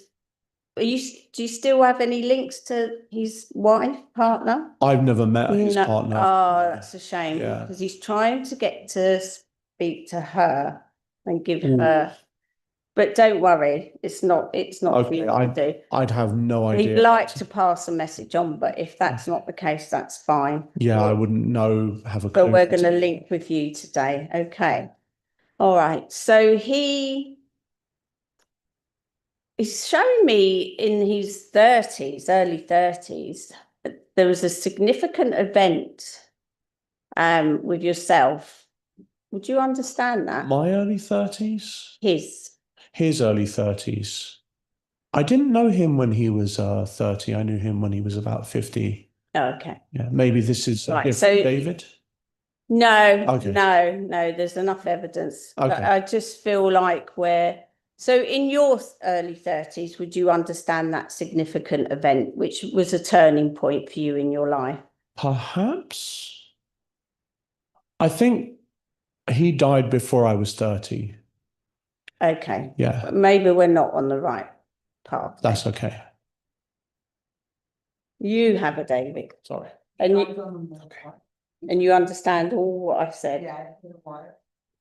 do you still have any links to his wife, partner? I've never met his No. partner. Oh, that's a shame, Yeah. because he's trying to get to speak to her and give Mm. her, but don't worry, it's not for Okay, you to do. I'd have no idea. He'd like to pass a message on, but if that's not the case, that's fine. Yeah, I wouldn't know, have a But clue. we're going to link with you today. Okay. All right. So he's showing me in his 30s, early 30s, there was a significant event with yourself. Would you understand that? My early 30s? His. Early 30s. I didn't know him when he was 30. I knew him when he was about 50. Oh, okay. Yeah, maybe this is Right, different, so- David. No, Okay. no, there's enough evidence. But Okay. I just feel like so in your early 30s, would you understand that significant event, which was a turning point for you in your life? Perhaps. I think he died before I was 30. Okay. Yeah, But maybe we're not on the right path. that's okay. You have a David, Sorry. and you understand all what I've said. Yeah,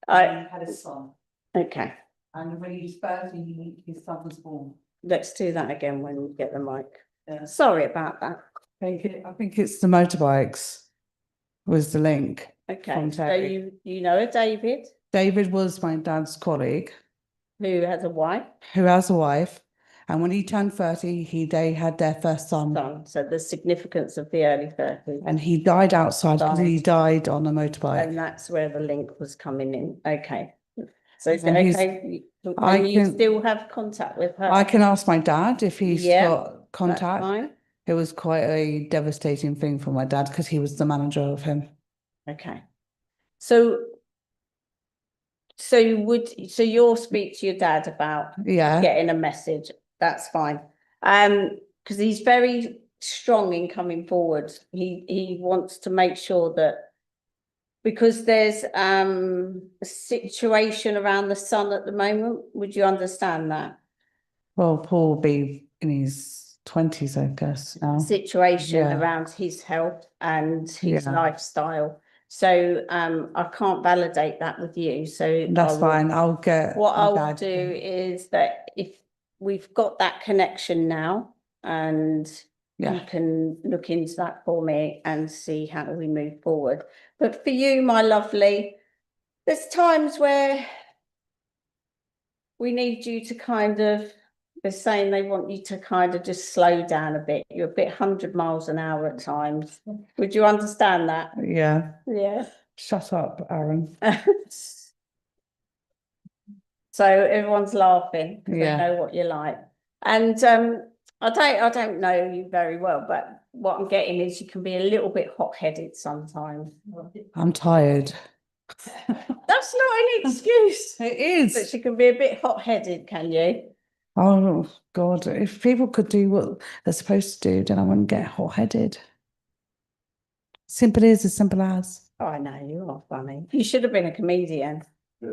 I- had a son, Okay, and when he was 30, his son was born. let's do that again when we get the mic. Yeah. Sorry about that. I think it's the motorbikes was the link. Okay, From so Terry. you know a David David was my dad's colleague who has a wife, who has a wife, and when he turned 30, they had their first son, son, so the significance of the early 30s. and he died outside because he died on a motorbike. And that's where the link was coming in. Okay. So is And it he's- okay? I And you can- still have contact with her? I can ask my dad if he's Yeah, got That's contact. fine. It was quite a devastating thing for my dad because he was the manager of him. Okay. So you'll speak to your dad about Yeah, getting a message. That's fine. Because he's very strong in coming forward. He wants to make sure that because there's a situation around the son at the moment. Would you understand that? well, Paul will be in his 20s, I guess, now. Situation Yeah. around his health and his Yeah. lifestyle. So I can't validate that with you. So That's I will- fine. I'll get What my I'll dad. do is that if we've got that connection now and you Yeah, can look into that for me and see how we move forward. But for you, my lovely, there's times where we need you to they're saying they want you to kind of just slow down a bit. You're a bit 100 miles an hour at times. Would you understand that? yeah. Yeah. Shut up, Aaron. So everyone's laughing because Yeah. they know what you're like. And I don't know you very well, but what I'm getting is you can be a little bit hot-headed sometimes. I'm tired. That's not an excuse. It But is. you can be a bit hot-headed, can you? Oh, God. If people could do what they're supposed to do, then I wouldn't get hot-headed. Simple is as simple as. Oh, I know, you are funny. You should have been a comedian. My,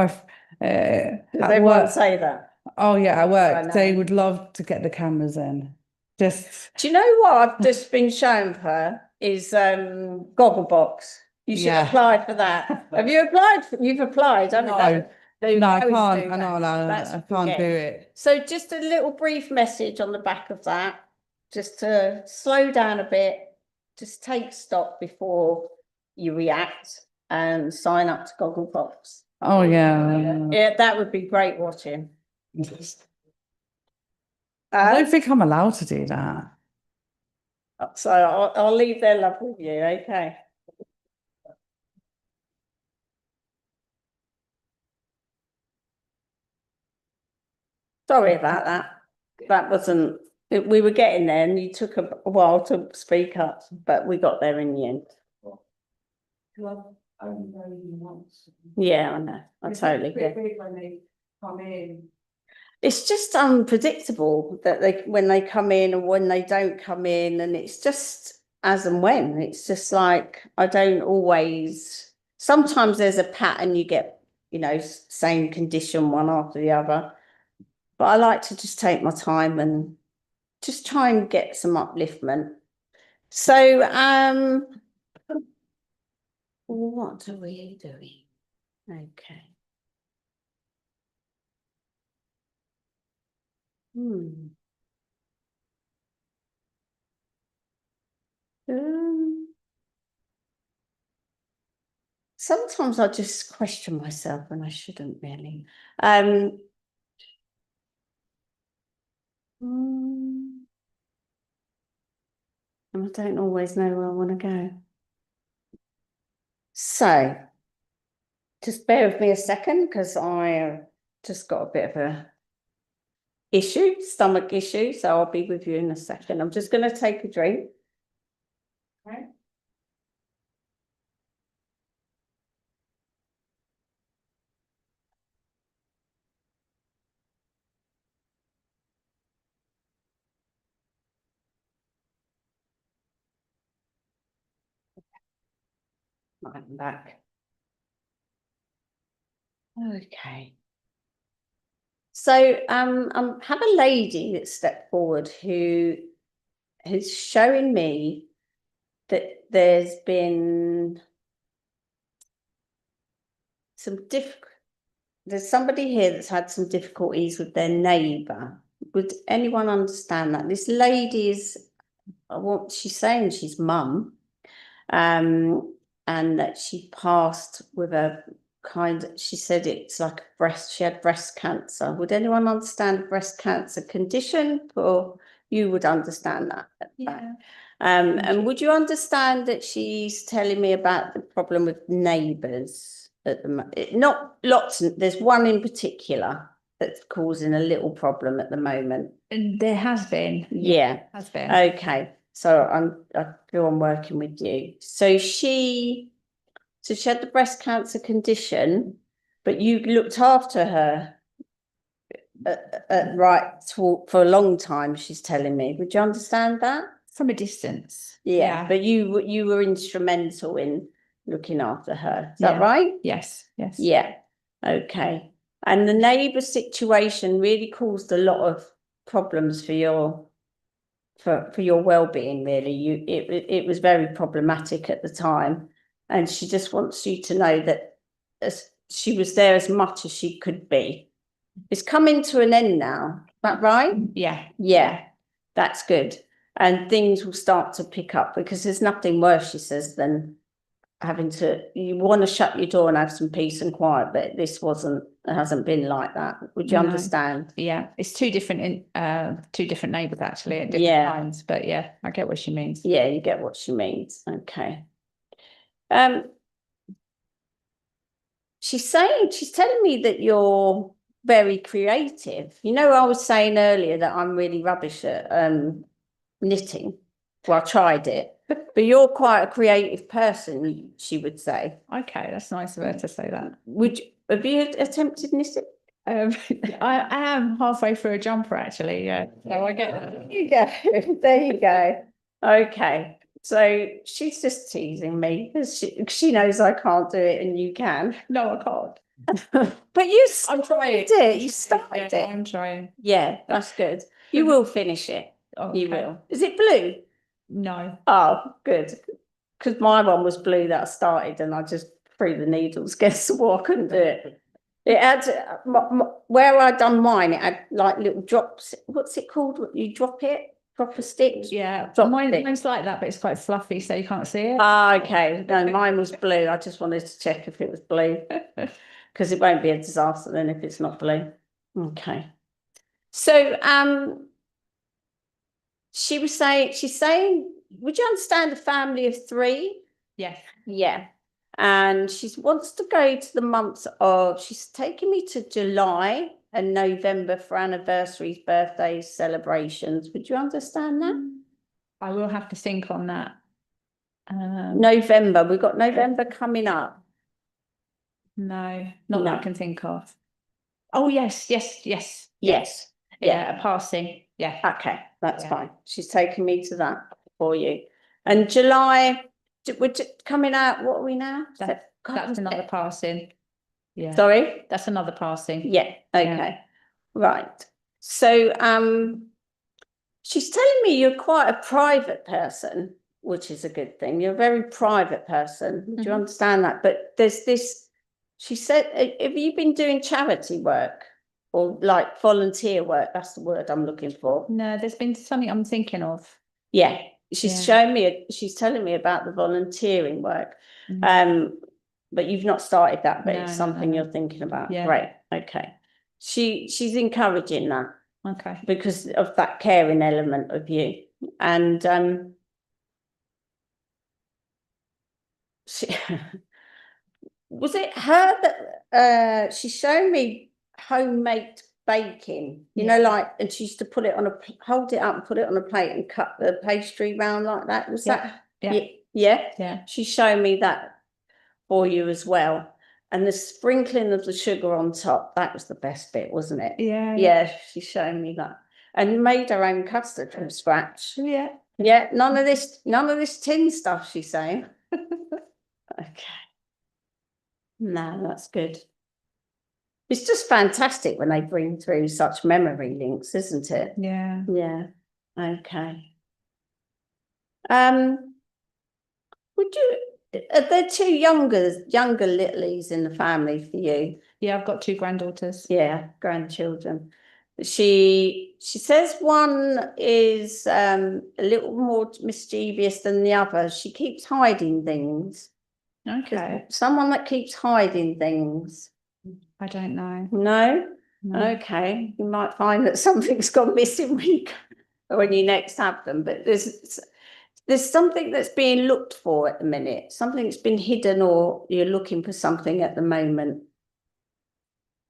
Does at everyone work, say that? oh yeah, at I work, they know. would love to get the cameras in. Just, Do you know what I've just been shown her is Gogglebox. You should Yeah. apply for that. Have you applied? You've applied, haven't No. you? You no, I always can't, do I know, that. no, That's I what we can't get. do it. So just a little brief message on the back of that, just to slow down a bit, just take stock before you react and sign up to Gogglebox. Oh, yeah. Yeah, that would be great watching. I don't think I'm allowed to do that. So I'll leave their love with you, okay? Sorry about that. That wasn't, we were getting there and you took a while to speak up, but we got there in the end. Yeah, I know. I totally get it. When they come in. It's just unpredictable that when they come in and when they don't come in, and it's just as and when. It's just like I don't always. Sometimes there's a pattern you get, same condition one after the other. but I like to just take my time and just try and get some upliftment. So, what are we doing? Okay. Sometimes I just question myself and I shouldn't really. And I don't always know where I want to go. So, just bear with me a second because I just got a bit of a stomach issue. So I'll be with you in a second. I'm just going to take a drink. Okay. I'm back. Okay. So I have a lady that stepped forward who is showing me that there's been there's somebody here that's had some difficulties with their neighbour. Would anyone understand that? This lady is, what she's saying, she's mum, and that she passed with a she said it's like she had breast cancer. Would anyone understand breast cancer condition? Or you would understand that? Yeah. And would you understand that she's telling me about the problem with neighbours at the not lots, there's one in particular that's causing a little problem at the moment. And there has been. Yeah. Has been. Okay. So I feel I'm working with you. So she had the breast cancer condition, but you looked after her for a long time, she's telling me. Would you understand that? From a distance. Yeah. But you were instrumental in looking after her. Is that Yeah. right? Yes. Yes. Yeah. Okay. And the neighbour situation really caused a lot of problems for your well-being, really. It was very problematic at the time. And she just wants you to know that she was there as much as she could be. It's coming to an end now. Is that right? Yeah. Yeah. That's good. And things will start to pick up because there's nothing worse, she says, than you want to shut your door and have some peace and quiet, but this hasn't been like that. Would you understand? Yeah, it's two different neighbours actually at different times, but yeah, I get what she means. Yeah, you get what she means. Okay. She's telling me that you're very creative. You know, I was saying earlier that I'm really rubbish at knitting. Well, I tried it. But you're quite a creative person, she would say. Okay, that's nice of her to say that. Have you attempted knitting? I am halfway through a jumper actually, yeah. So I get that. There you go. There you go. Okay. So she's just teasing me because she knows I can't do it and you can. No, I can't. But you I'm trying. You started it. I'm trying. Yeah, that's good. You will finish it. Okay. You will. Is it blue? No. Oh, good. Because my one was blue that I started and I just threw the needles. Guess what? I couldn't do it. It had, where I done mine, it had like little drops. What's it called? You drop it? Drop a stick? Yeah. Drop Mine's like that, but it's quite fluffy, so you can't see it. Ah, okay. No, mine was blue. I just wanted to check if it was blue. Because it won't be a disaster then if it's not blue. Okay. So, she's saying, would you understand a family of 3? Yes. Yeah. And she wants to go to the months of, she's taking me to July and November for anniversaries, birthdays, celebrations. Would you understand that? I will have to think on that. November, we've got November coming up. No, not that I can think of. Oh, yes. Yeah, a passing. Yeah. Okay, that's fine. She's taking me to that for you. And July, we're coming out, what are we now? That's another passing. Yeah. Sorry? That's another passing. Yeah, okay. Right. So she's telling me you're quite a private person, which is a good thing. You're a very private person. Do you Mhm. understand that? But there's this, she said, have you been doing charity work or like volunteer work? That's the word I'm looking for. No, there's been something I'm thinking of. Yeah, she's Yeah. showing me, she's telling me about the volunteering work. Mhm. But you've not started that, but No, it's no, something no. you're thinking about. Yeah. Great, okay. She's encouraging that Okay. because of that caring element of you. And she, was it her that she's shown me homemade baking, you know, Yeah. like, and she used to put it on hold it up and put it on a plate and cut the pastry round like that. Was that? Yeah. Yeah. Yeah. She's shown me that for you as well. And the sprinkling of the sugar on top, that was the best bit, wasn't it? Yeah. Yeah, she's shown me that. And made her own custard from scratch. Yeah. Yeah, none of this tin stuff, she's saying. Okay. No, that's good. It's just fantastic when they bring through such memory links, isn't it? Yeah. Yeah. Okay. Would you, are there two younger littlies in the family for you? Yeah, I've got 2 granddaughters. Yeah, grandchildren. She says one is a little more mischievous than the other. She keeps hiding things. Okay. Someone that keeps hiding things. I don't know. No? No. Okay. You might find that something's gone missing when you next have them. But there's something that's being looked for at the minute. Something's been hidden or you're looking for something at the moment.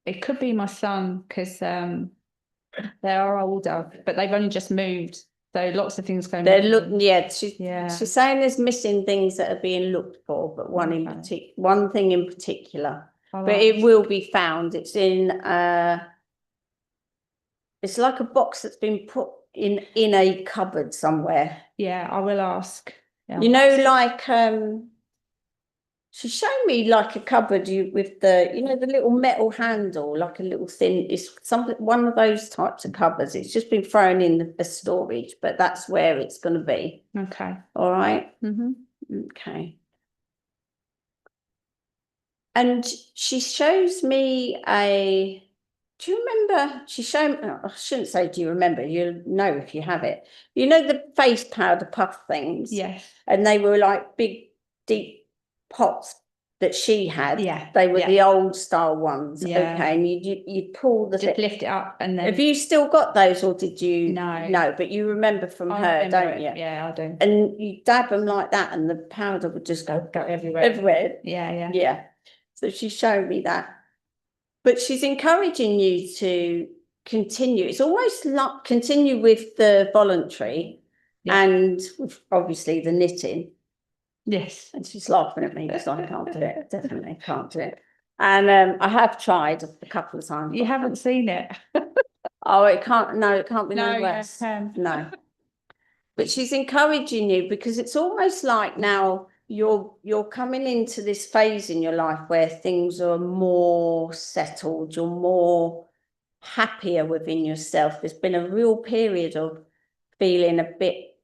It could be my son because they are older, but they've only just moved. So lots of things going They're on. looking, yeah, Yeah. she's saying there's missing things that are being looked for, but one thing in particular. I'll But it ask. will be found. It's in it's like a box that's been put in a cupboard somewhere. Yeah, I will ask. Yeah, You I'll know, ask. like she showed me like a cupboard with the, you know, the little metal handle, like a little thin, it's something, one of those types of cupboards. It's just been thrown in the storage, but that's where it's going to be. Okay. All right. Okay. And she shows me do you remember, she showed, I shouldn't say do you remember, you'll know if you have it. You know the face powder puff things? Yes. And they were like big, deep pots that she had. Yeah. They were Yeah. the old style ones. Yeah. Okay. And you'd pull the Just lift it up and then. Have you still got those or did you? No. No, but you remember from I her, remember don't it. you? Yeah, I do. And you dab them like that and the powder would just go everywhere. everywhere. Yeah, yeah. Yeah. So she showed me that. But she's encouraging you to continue. It's almost like continue with the voluntary and obviously the knitting. Yes. And she's laughing at me because I can't do it. Definitely can't do it. And I have tried a couple of times. You haven't seen it. Oh, it can't be no No, worse. yes, No. But she's encouraging you because it's almost like now you're coming into this phase in your life where things are more settled, you're more happier within yourself. There's been a real period of feeling a bit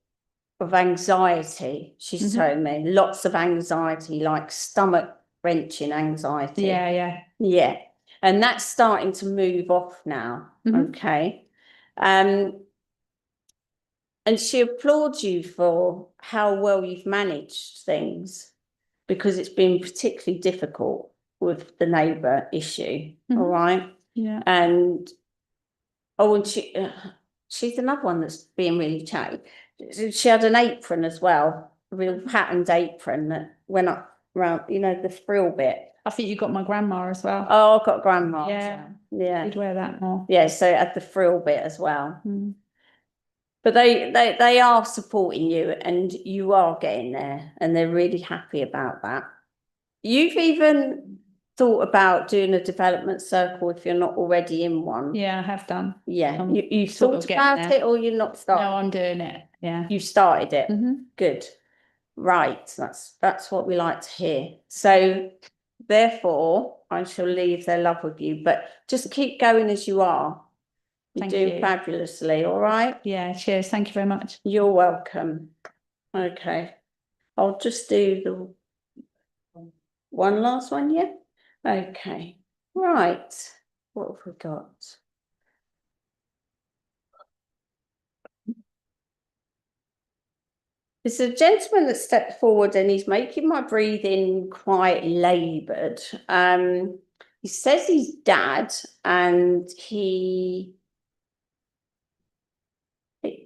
of anxiety, she's told me. Lots of anxiety, like stomach wrenching anxiety. Yeah, yeah. Yeah. And that's starting to move off now. Okay. And she applauds you for how well you've managed things because it's been particularly difficult with the neighbour issue. All right. Yeah. And she's another one that's being really chatty. She had an apron as well, a real patterned apron that went up around, you know, the frill bit. I think you got my grandma as well. Oh, I've got grandma. Yeah. Yeah. You'd wear that more. Yeah, so it had the frill bit as well. But they are supporting you and you are getting there and they're really happy about that. You've even thought about doing a development circle if you're not already in one. Yeah, I have done. Yeah, I'm you've sort thought of getting about there. it or you're not started? No, I'm doing it. Yeah. You've started it. Good. Right, that's what we like to hear. So therefore, I shall leave their love with you, but just keep going as you are. You're Thank doing you. fabulously, all right? Yeah, cheers. Thank you very much. You're welcome. Okay. I'll just do the one last one, yeah? Okay. Right. What have we got? There's a gentleman that stepped forward and he's making my breathing quite laboured. He says he's dad and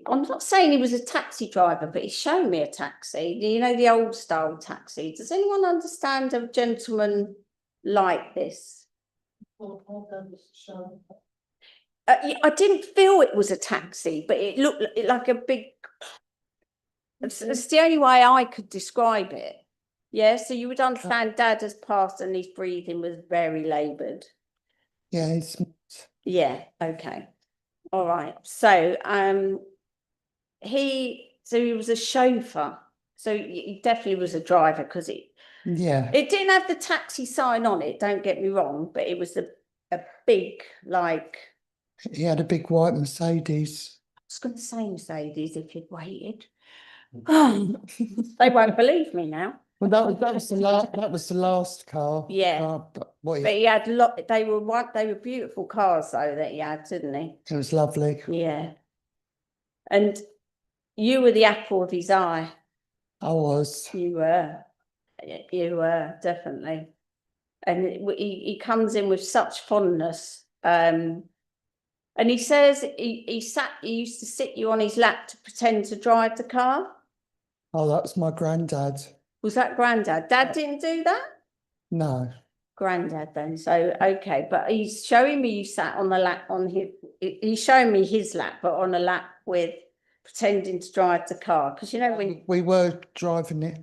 I'm not saying he was a taxi driver, but he's shown me a taxi. You know, the old style taxi. Does anyone understand a gentleman like this? I didn't feel it was a taxi, but it looked like a big. It's the only way I could describe it. Yeah, so you would understand Dad has passed and his breathing was very laboured. Yeah, it's Yeah, okay. All right. So he was a chauffeur. So he definitely was a driver because it didn't have the taxi sign on it, don't get me wrong, but it was a big, like, he had a big white Mercedes. I was going to say Mercedes if you'd waited. They won't believe me now. Well, that was the last car. Yeah. But But he had they were beautiful cars though that he had, didn't he? it was lovely. Yeah. And you were the apple of his eye. I was. You were definitely. And he comes in with such fondness. And he says he used to sit you on his lap to pretend to drive the car. Oh, that was my granddad. Was that Granddad? Dad didn't do that? No. Granddad then. So okay, but he's showing me you sat on the lap on his. He's showing me his lap, but on a lap with pretending to drive the car because you know when We were driving it.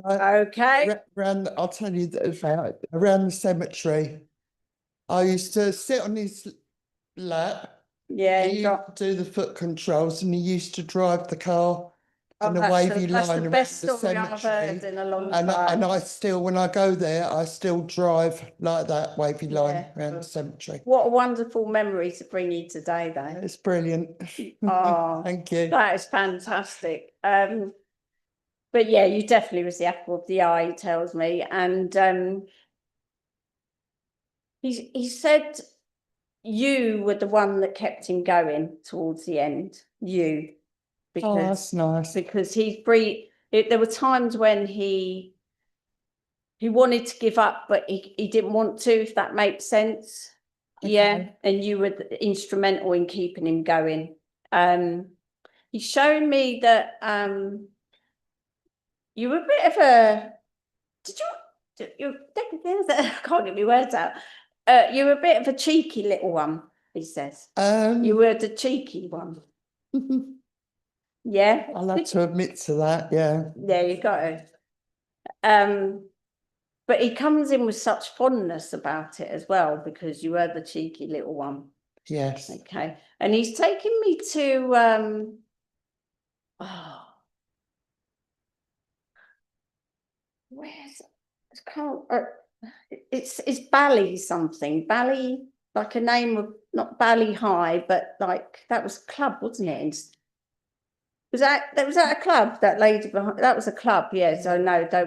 Okay. I'll tell you about around the cemetery. I used to sit on his lap. Yeah, He used to do the foot controls and he used to drive the car in a wavy that's line the around best the story I've heard cemetery. in a long And time. I still, when I go there, I still drive like that wavy line around the cemetery. What a wonderful memory to bring you today, though. It's brilliant. Oh, Thank you. that is fantastic. But yeah, you definitely was the apple of the eye, he tells me. And he said you were the one that kept him going towards the end. You. Oh, that's nice. Because there were times when he wanted to give up, but he didn't want to, if that makes sense. Okay. Yeah, and you were instrumental in keeping him going. He's shown me that you were a bit of a. I can't get my words out. You were a bit of a cheeky little one, he says. You were the cheeky one. Yeah. I'll have to admit to that, yeah. There you go. But he comes in with such fondness about it as well, because you were the cheeky little one. Yes. Okay. And he's taken me to where's I can't it's Bally something. Bally, like a name of not Bally High, but like that was a club, wasn't it? Was that a club, that lady behind? That was a club, yeah. So no, I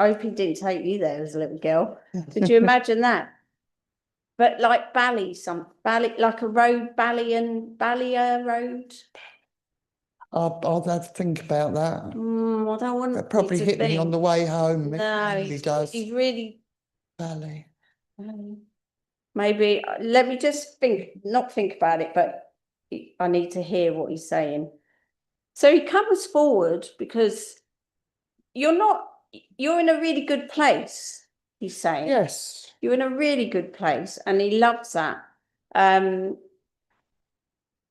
hope he didn't take you there as a little girl. Did you imagine that? But like Bally, like a road, Ballier Road. I'll have to think about that. I don't want That probably hit me on the way home. No, he does. He's really. Bally. Maybe let me just not think about it, but I need to hear what he's saying. So he comes forward because you're in a really good place, he's saying. Yes. You're in a really good place, and he loves that. But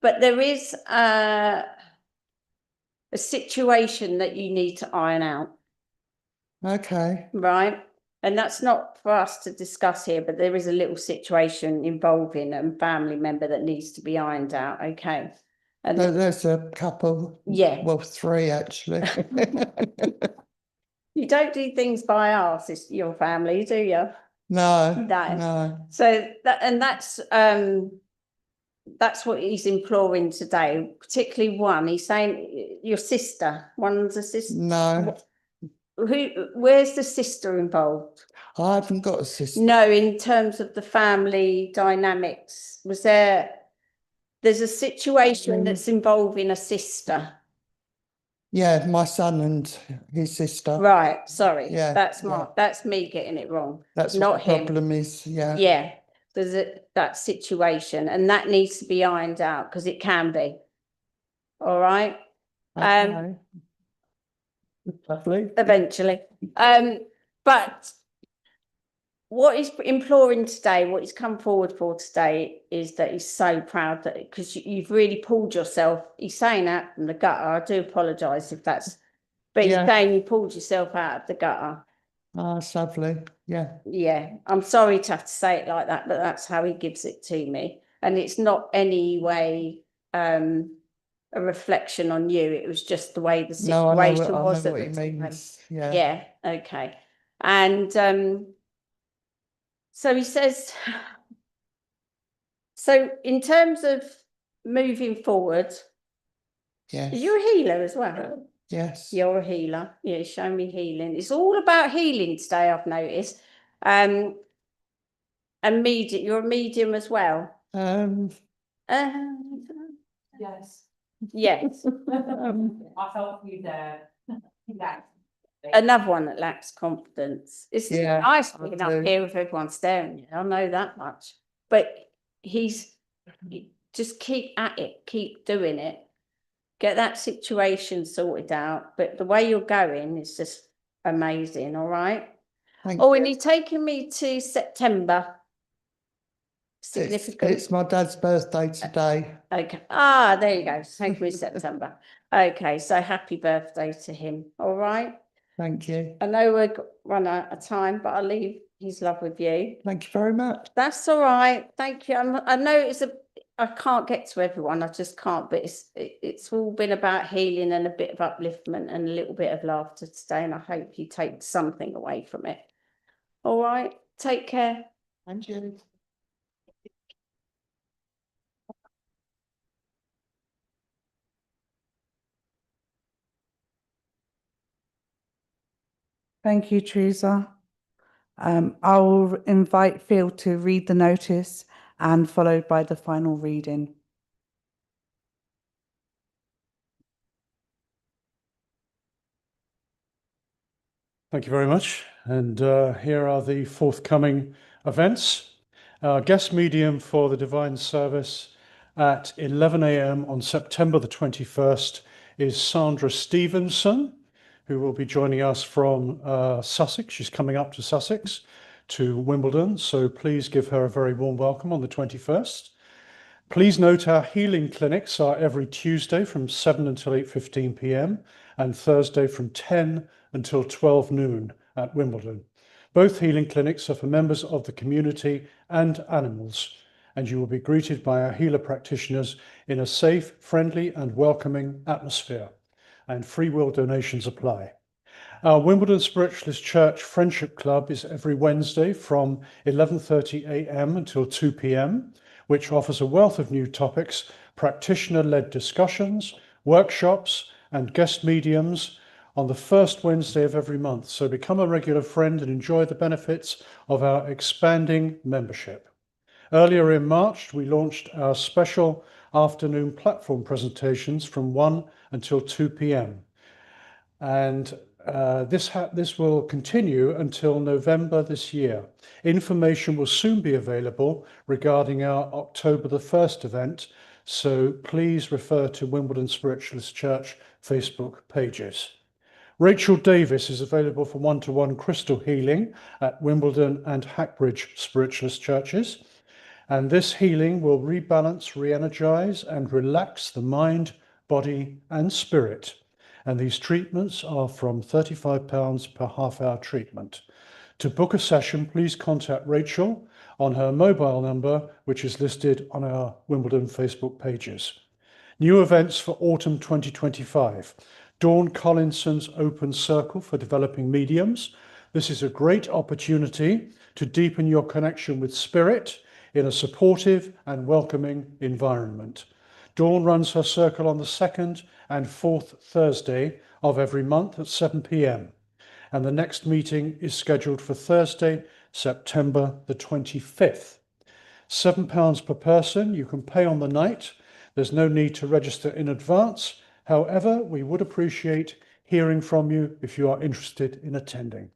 there is a situation that you need to iron out. Okay. Right? And that's not for us to discuss here, but there is a little situation involving a family member that needs to be ironed out. Okay. And there's a couple. Yeah. Well, 3 actually. You don't do things by arse, it's your family, do you? No, No. no. So that's what he's imploring today, particularly one. He's saying your sister, one's a sister. No, Where's the sister involved? I haven't got a sister. No, in terms of the family dynamics, there's a situation that's involving a sister. Yeah, my son and his sister. Right, sorry. Yeah, That's me getting it wrong. That's not what the him. problem is. Yeah. Yeah, there's that situation, and that needs to be ironed out because it can be. All right. Okay. Lovely. Eventually. But what he's imploring today, what he's come forward for today, is that he's so proud that because you've really pulled yourself. He's saying that from the gutter. I do apologise if that's, but he's saying you pulled yourself out of the gutter. Ah, it's lovely. Yeah. Yeah, I'm sorry to have to say it like that, but that's how he gives it to me, and it's not any way a reflection on you. It was just the way the No, I situation know was what at he the time. means. Yeah. Yeah, okay. And so he says, so in terms of moving forward, Yes. you're a healer as well. Yes. You're a healer. Yeah, show me healing. It's all about healing today, I've noticed. And medium, you're a medium as well. Yes. Yes. I help you there. Yeah. Another one that lacks confidence. It's Yeah, nice I being up do. here with everyone staring at you. I know that much. But just keep at it, keep doing it. Get that situation sorted out. But the way you're going is just amazing, all right? Thank Oh, you. and you're taking me to September. Significant. It's my dad's birthday today. Okay. Ah, there you go. Take me September. Okay, so happy birthday to him. All right. Thank you. I know we're run out of time, but I'll leave his love with you. Thank you very much. That's all right. Thank you. I know I can't get to everyone. I just can't. But it's all been about healing and a bit of upliftment and a little bit of laughter today. And I hope you take something away from it. All right. Take care. And you. Thank you, Theresa. I will invite Phil to read the notice and followed by the final reading. Thank you very much. And here are the forthcoming events. Our guest medium for the Divine Service at 11 a.m. on September the 21st is Sandra Stevenson, who will be joining us from Sussex. She's coming up to Sussex to Wimbledon, so please give her a very warm welcome on the 21st. Please note our healing clinics are every Tuesday from 7 until 8:15 p.m. and Thursday from 10 until 12 noon at Wimbledon. Both healing clinics are for members of the community and animals, and you will be greeted by our healer practitioners in a safe, friendly and welcoming atmosphere, and free will donations apply. Our Wimbledon Spiritualist Church Friendship Club is every Wednesday from 11:30 a.m. until 2 p.m, which offers a wealth of new topics, practitioner-led discussions, workshops and guest mediums on the first Wednesday of every month. So become a regular friend and enjoy the benefits of our expanding membership. Earlier in March, we launched our special afternoon platform presentations from 1 until 2 p.m. And this will continue until November this year. Information will soon be available regarding our October the 1st event, so please refer to Wimbledon Spiritualist Church Facebook pages. Rachel Davis is available for one-to-one crystal healing at Wimbledon and Hackbridge Spiritualist Churches. And this healing will rebalance, re-energize and relax the mind, body and spirit. And these treatments are from £35 per half-hour treatment. To book a session, please contact Rachel on her mobile number, which is listed on our Wimbledon Facebook pages. New events for autumn 2025. Dawn Collinson's Open Circle for Developing Mediums. This is a great opportunity to deepen your connection with Spirit in a supportive and welcoming environment. Dawn runs her circle on the 2nd and 4th Thursday of every month at 7 p.m. And the next meeting is scheduled for Thursday, September the 25th. £7 per person. You can pay on the night. There's no need to register in advance. However, we would appreciate hearing from you if you are interested in attending.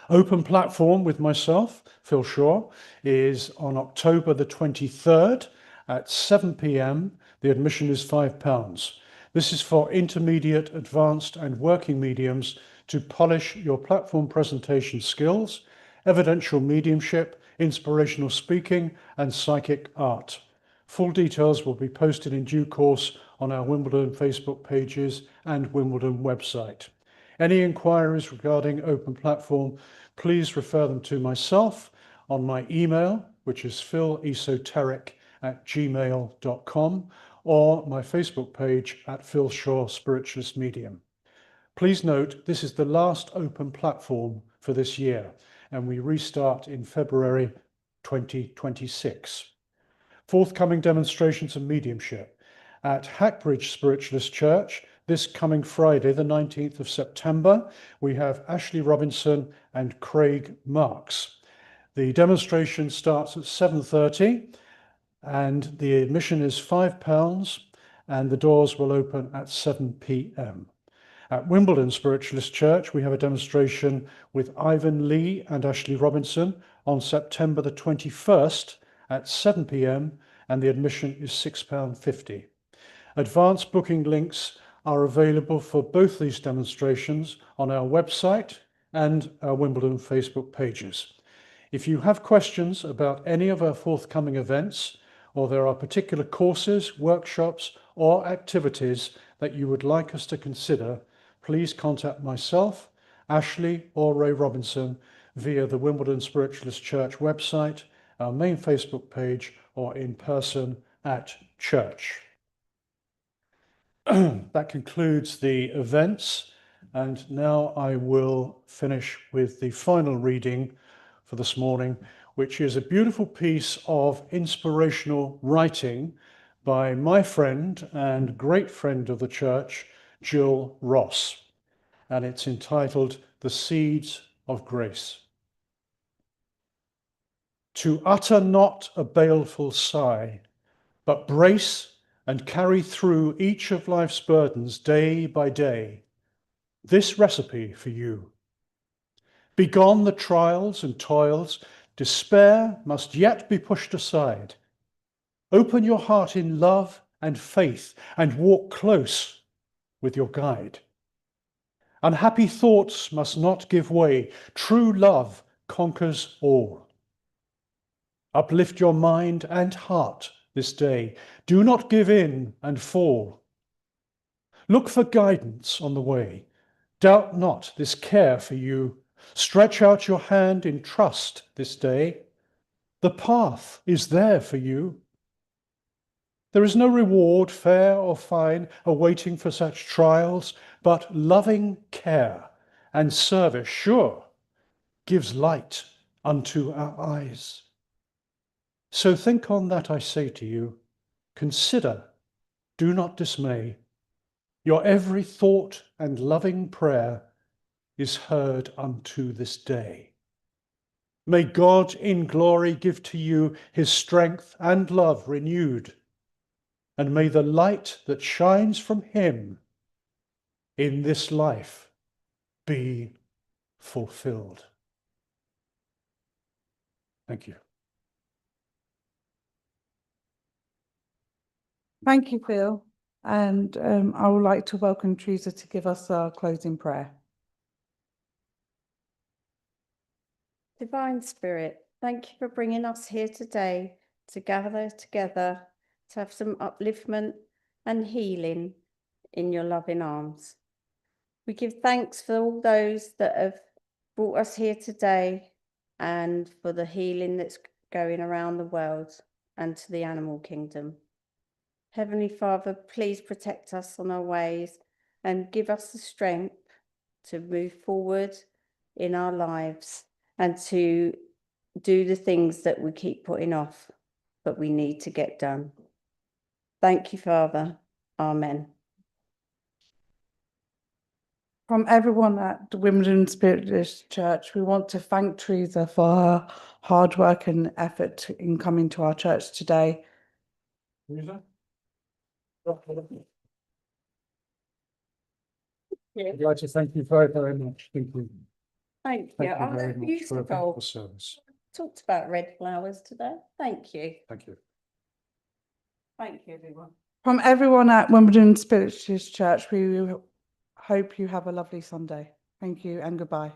Open platform with myself, Phil Shaw, is on October the 23rd at 7 p.m. The admission is £5. This is for intermediate, advanced and working mediums to polish your platform presentation skills, evidential mediumship, inspirational speaking and psychic art. Full details will be posted in due course on our Wimbledon Facebook pages and Wimbledon website. Any inquiries regarding Open Platform, please refer them to myself on my email, which is philesoteric@gmail.com, or my Facebook page at Phil Shaw Spiritualist Medium. Please note, this is the last Open Platform for this year, and we restart in February 2026. Forthcoming demonstrations of mediumship at Hackbridge Spiritualist Church this coming Friday, the 19th of September. We have Ashley Robinson and Craig Marks. The demonstration starts at 7:30 and the admission is £5 and the doors will open at 7 p.m. At Wimbledon Spiritualist Church, we have a demonstration with Ivan Lee and Ashley Robinson on September the 21st at 7 p.m. and the admission is £6.50. Advanced booking links are available for both these demonstrations on our website and our Wimbledon Facebook pages. If you have questions about any of our forthcoming events, or there are particular courses, workshops, or activities that you would like us to consider, please contact myself, Ashley, or Ray Robinson via the Wimbledon Spiritualist Church website, our main Facebook page, or in person at church. That concludes the events, and now I will finish with the final reading for this morning, which is a beautiful piece of inspirational writing by my friend and great friend of the church, Jill Ross, and it's entitled The Seeds of Grace. To utter not a baleful sigh, but brace and carry through each of life's burdens day by day. This recipe for you. Begone the trials and toils, despair must yet be pushed aside. Open your heart in love and faith and walk close with your guide. Unhappy thoughts must not give way. True love conquers all. Uplift your mind and heart this day. Do not give in and fall. Look for guidance on the way. Doubt not this care for you. Stretch out your hand in trust this day. The path is there for you. There is no reward, fair or fine, awaiting for such trials, but loving care and service sure gives light unto our eyes. So think on that, I say to you. Consider, do not dismay. Your every thought and loving prayer is heard unto this day. May God in glory give to you his strength and love renewed, and may the light that shines from him in this life be fulfilled. Thank you. Thank you, Phil. And I would like to welcome Theresa to give us our closing prayer. Divine Spirit, thank you for bringing us here today to gather together to have some upliftment and healing in your loving arms. We give thanks for all those that have brought us here today and for the healing that's going around the world and to the animal kingdom. Heavenly Father, please protect us on our ways and give us the strength to move forward in our lives and to do the things that we keep putting off, but we need to get done. Thank you, Father. Amen. From everyone at the Wimbledon Spiritless Church, we want to thank Theresa for her hard work and effort in coming to our church today. Theresa? Yeah. I'd like to thank you very, very much. Thank you. Thank you. Thank you Oh, very they're much for a beautiful. beautiful service. Talked about red flowers today. Thank you. Thank you. Thank you, everyone. From everyone at Wimbledon Spiritless Church, we hope you have a lovely Sunday. Thank you and goodbye.